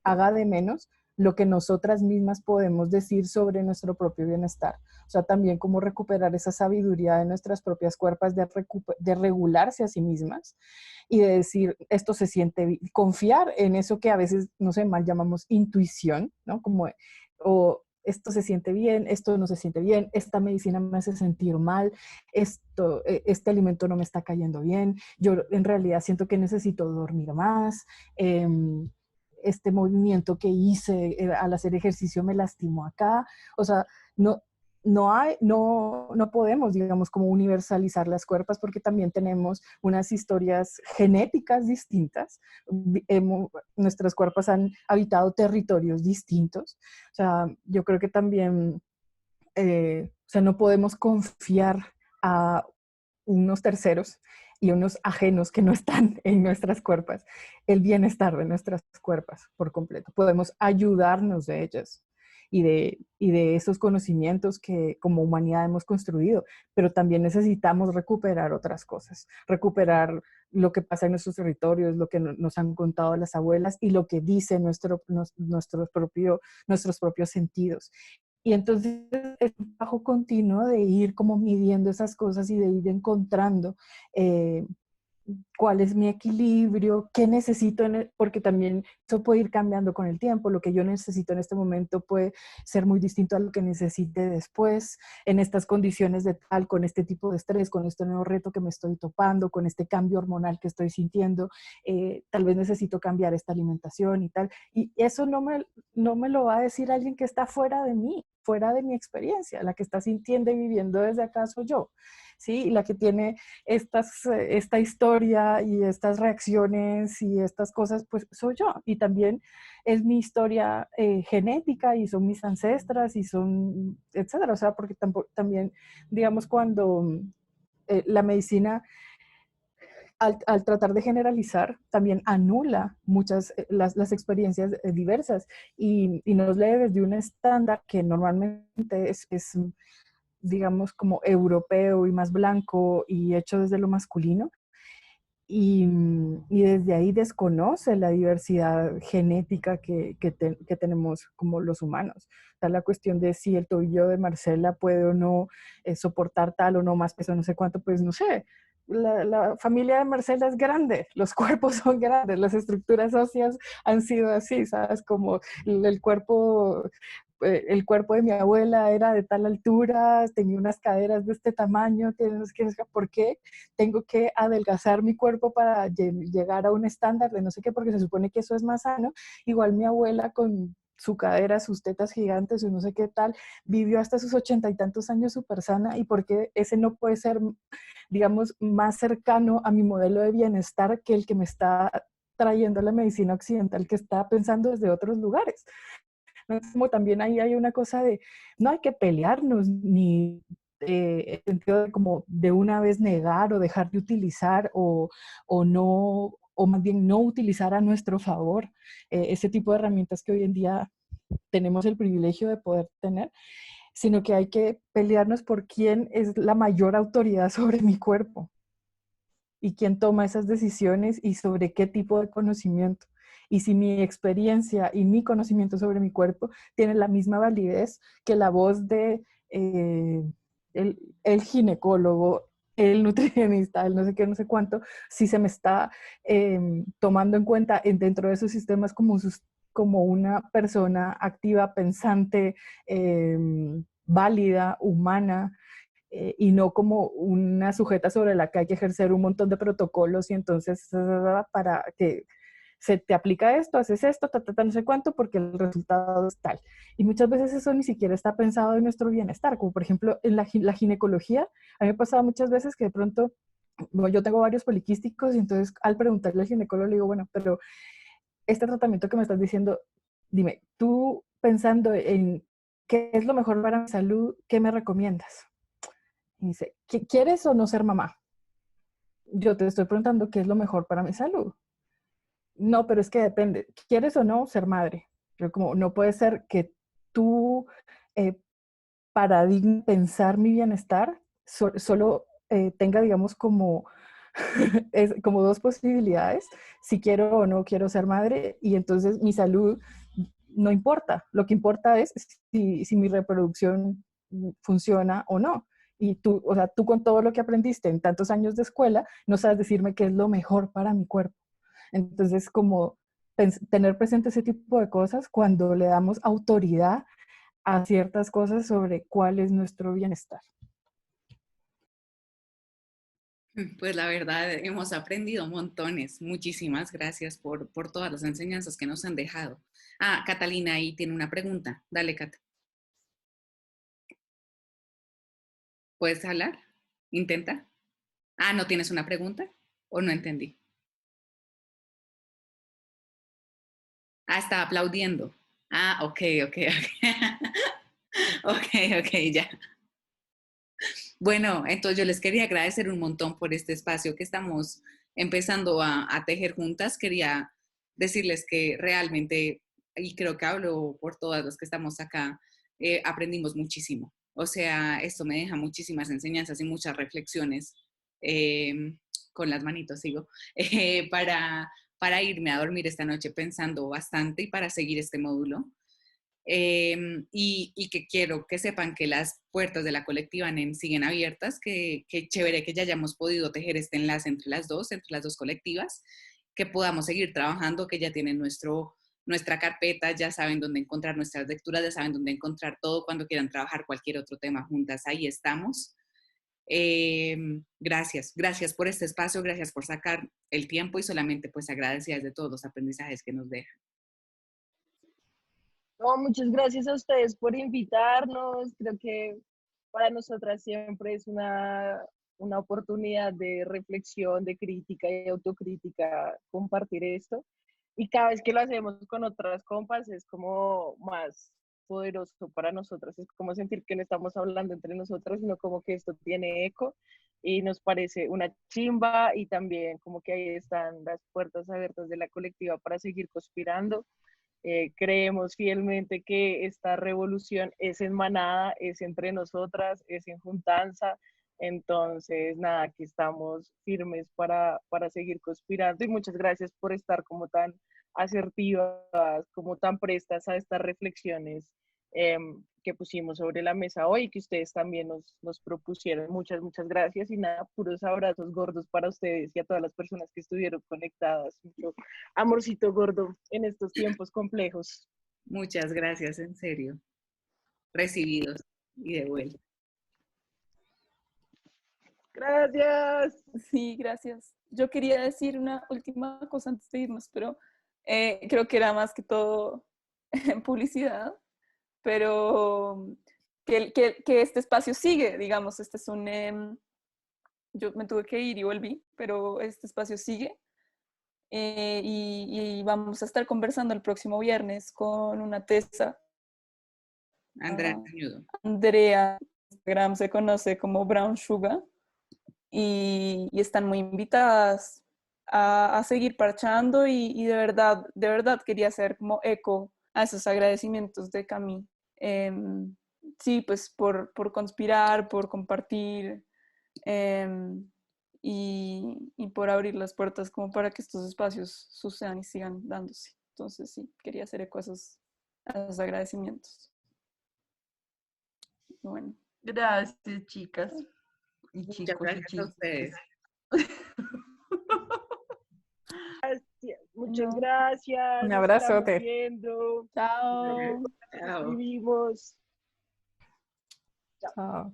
haga de menos lo que nosotras mismas podemos decir sobre nuestro propio bienestar. O sea, también cómo recuperar esa sabiduría de nuestras propias cuerpos, de regularse a sí mismas y de decir, esto se siente bien, confiar en eso que a veces, no sé, mal llamamos intuición, ¿no? Como, o esto se siente bien, esto no se siente bien, esta medicina me hace sentir mal, este alimento no me está cayendo bien, yo en realidad siento que necesito dormir más, este movimiento que hice al hacer ejercicio me lastimó acá, o sea, no, no podemos, digamos, como universalizar las cuerpos porque también tenemos unas historias genéticas distintas. Nuestros cuerpos han habitado territorios distintos. O sea, yo creo que también, o sea, no podemos confiar a unos terceros y unos ajenos que no están en nuestras cuerpos, el bienestar de nuestras cuerpos por completo. Podemos ayudarnos de ellas y de esos conocimientos que como humanidad hemos construido, pero también necesitamos recuperar otras cosas, recuperar lo que pasa en nuestros territorios, lo que nos han contado las abuelas y lo que dice nuestros propios sentidos. Y entonces es un trabajo continuo de ir como midiendo esas cosas y de ir encontrando cuál es mi equilibrio, qué necesito, porque también eso puede ir cambiando con el tiempo. Lo que yo necesito en este momento puede ser muy distinto a lo que necesite después, en estas condiciones de tal, con este tipo de estrés, con este nuevo reto que me estoy topando, con este cambio hormonal que estoy sintiendo. Tal vez necesito cambiar esta alimentación y tal. Y eso no me lo va a decir alguien que está fuera de mí, fuera de mi experiencia. La que está sintiendo y viviendo desde acá soy yo. ¿Sí? La que tiene esta historia y estas reacciones y estas cosas, pues soy yo. Y también es mi historia genética y son mis ancestras y son, etcétera. O sea, porque también, digamos, cuando la medicina, al tratar de generalizar, también anula muchas, las experiencias diversas y nos lee desde un estándar que normalmente es digamos, como europeo y más blanco y hecho desde lo masculino. Y desde ahí desconoce la diversidad genética que tenemos como los humanos. O sea, la cuestión de si el tobillo de Marcela puede o no soportar tal o no más peso, no sé cuánto, pues no sé. La familia de Marcela es grande, los cuerpos son grandes, las estructuras óseas han sido así, ¿sabes? Como el cuerpo de mi abuela era de tal altura, tenía unas caderas de este tamaño, ¿por qué tengo que adelgazar mi cuerpo para llegar a un estándar de no sé qué? Porque se supone que eso es más sano. Igual mi abuela con su cadera, sus tetas gigantes, o no sé qué tal, vivió hasta sus 80 y tantos años súper sana, y por qué ese no puede ser, digamos, más cercano a mi modelo de bienestar que el que me está trayendo la medicina occidental, que está pensando desde otros lugares. Como también ahí hay una cosa de, no hay que pelearnos, ni en el sentido de como de una vez negar o dejar de utilizar o no, o más bien no utilizar a nuestro favor ese tipo de herramientas que hoy en día tenemos el privilegio de poder tener, sino que hay que pelearnos por quién es la mayor autoridad sobre mi cuerpo y quién toma esas decisiones y sobre qué tipo de conocimiento. Y si mi experiencia y mi conocimiento sobre mi cuerpo tiene la misma validez que la voz de el ginecólogo, el nutricionista, el no sé qué, no sé cuánto, si se me está tomando en cuenta dentro de esos sistemas como una persona activa, pensante, válida, humana, y no como una sujeta sobre la que hay que ejercer un montón de protocolos y entonces para que se te aplica esto, haces esto, no sé cuánto, porque el resultado es tal. Y muchas veces eso ni siquiera está pensado en nuestro bienestar, como por ejemplo en la ginecología. A mí me ha pasado muchas veces que de pronto, bueno, yo tengo varios poliquísticos y entonces al preguntarle al ginecólogo le digo, bueno, pero este tratamiento que me estás diciendo, dime, tú pensando en qué es lo mejor para mi salud, ¿qué me recomiendas? Y dice, ¿quieres o no ser mamá? Yo te estoy preguntando qué es lo mejor para mi salud. No, pero es que depende. ¿Quieres o no ser madre? Pero como no puede ser que tú paradigma pensar mi bienestar solo tenga, digamos, como, como dos posibilidades, si quiero o no quiero ser madre, y entonces mi salud no importa. Lo que importa es si mi reproducción funciona o no. Y tú, o sea, tú con todo lo que aprendiste en tantos años de escuela, no sabes decirme qué es lo mejor para mi cuerpo. Entonces, como tener presente ese tipo de cosas cuando le damos autoridad a ciertas cosas sobre cuál es nuestro bienestar. Pues la verdad, hemos aprendido montones. Muchísimas gracias por todas las enseñanzas que nos han dejado. Ah, Catalina ahí tiene una pregunta. Dale, Cat. ¿Puedes hablar? Intenta. Ah, ¿no tienes una pregunta? ¿O no entendí? Ah, está aplaudiendo. Ah, ok, ok, ok. Ok, ok, ya. Bueno, entonces yo les quería agradecer un montón por este espacio que estamos empezando a tejer juntas. Quería decirles que realmente, y creo que hablo por todas las que estamos acá, aprendimos muchísimo. O sea, esto me deja muchísimas enseñanzas y muchas reflexiones, con las manitos sigo, para irme a dormir esta noche pensando bastante y para seguir este módulo. Y que quiero que sepan que las puertas de la colectiva NEM siguen abiertas, que chévere que ya hayamos podido tejer este enlace entre las dos colectivas, que podamos seguir trabajando, que ya tienen nuestra carpeta, ya saben dónde encontrar nuestras lecturas, ya saben dónde encontrar todo, cuando quieran trabajar cualquier otro tema juntas, ahí estamos. Gracias por este espacio, gracias por sacar el tiempo y solamente pues agradecidas de todos los aprendizajes que nos dejan. No, muchas gracias a ustedes por invitarnos. Creo que para nosotras siempre es una oportunidad de reflexión, de crítica y autocrítica compartir esto. Y cada vez que lo hacemos con otras compas es como más poderoso para nosotras. Es como sentir que no estamos hablando entre nosotras, sino como que esto tiene eco y nos parece una chimba, y también como que ahí están las puertas abiertas de la colectiva para seguir conspirando. Creemos fielmente que esta revolución es en manada, es entre nosotras, es en juntanza. Entonces, nada, aquí estamos firmes para seguir conspirando, y muchas gracias por estar como tan asertivas, como tan prestas a estas reflexiones que pusimos sobre la mesa hoy, que ustedes también nos propusieron. Muchas gracias, y nada, puros abrazos gordos para ustedes y a todas las personas que estuvieron conectadas. Mucho amorcito gordo en estos tiempos complejos. Muchas gracias, en serio. Recibidos y de vuelta. Gracias. Sí, gracias. Yo quería decir una última cosa antes de irnos, pero creo que era más que todo publicidad, pero que este espacio sigue, digamos, este es un... yo me tuve que ir y volví, pero este espacio sigue. Y vamos a estar conversando el próximo viernes con una tesa. Andrea Cañudo. Andrea, Instagram se conoce como Brown Sugar, y están muy invitadas a seguir parchando, y de verdad quería hacer como eco a esos agradecimientos de Cami. Sí, pues por conspirar, por compartir, y por abrir las puertas como para que estos espacios sucedan y sigan dándose. Entonces sí, quería hacer eco a esos agradecimientos. Bueno. Gracias, chicas y Muchas chicos y gracias a chicas. ustedes. Muchas gracias. Un Nos estamos abrazote. viendo. Chao. Chao. Vivimos. Chao.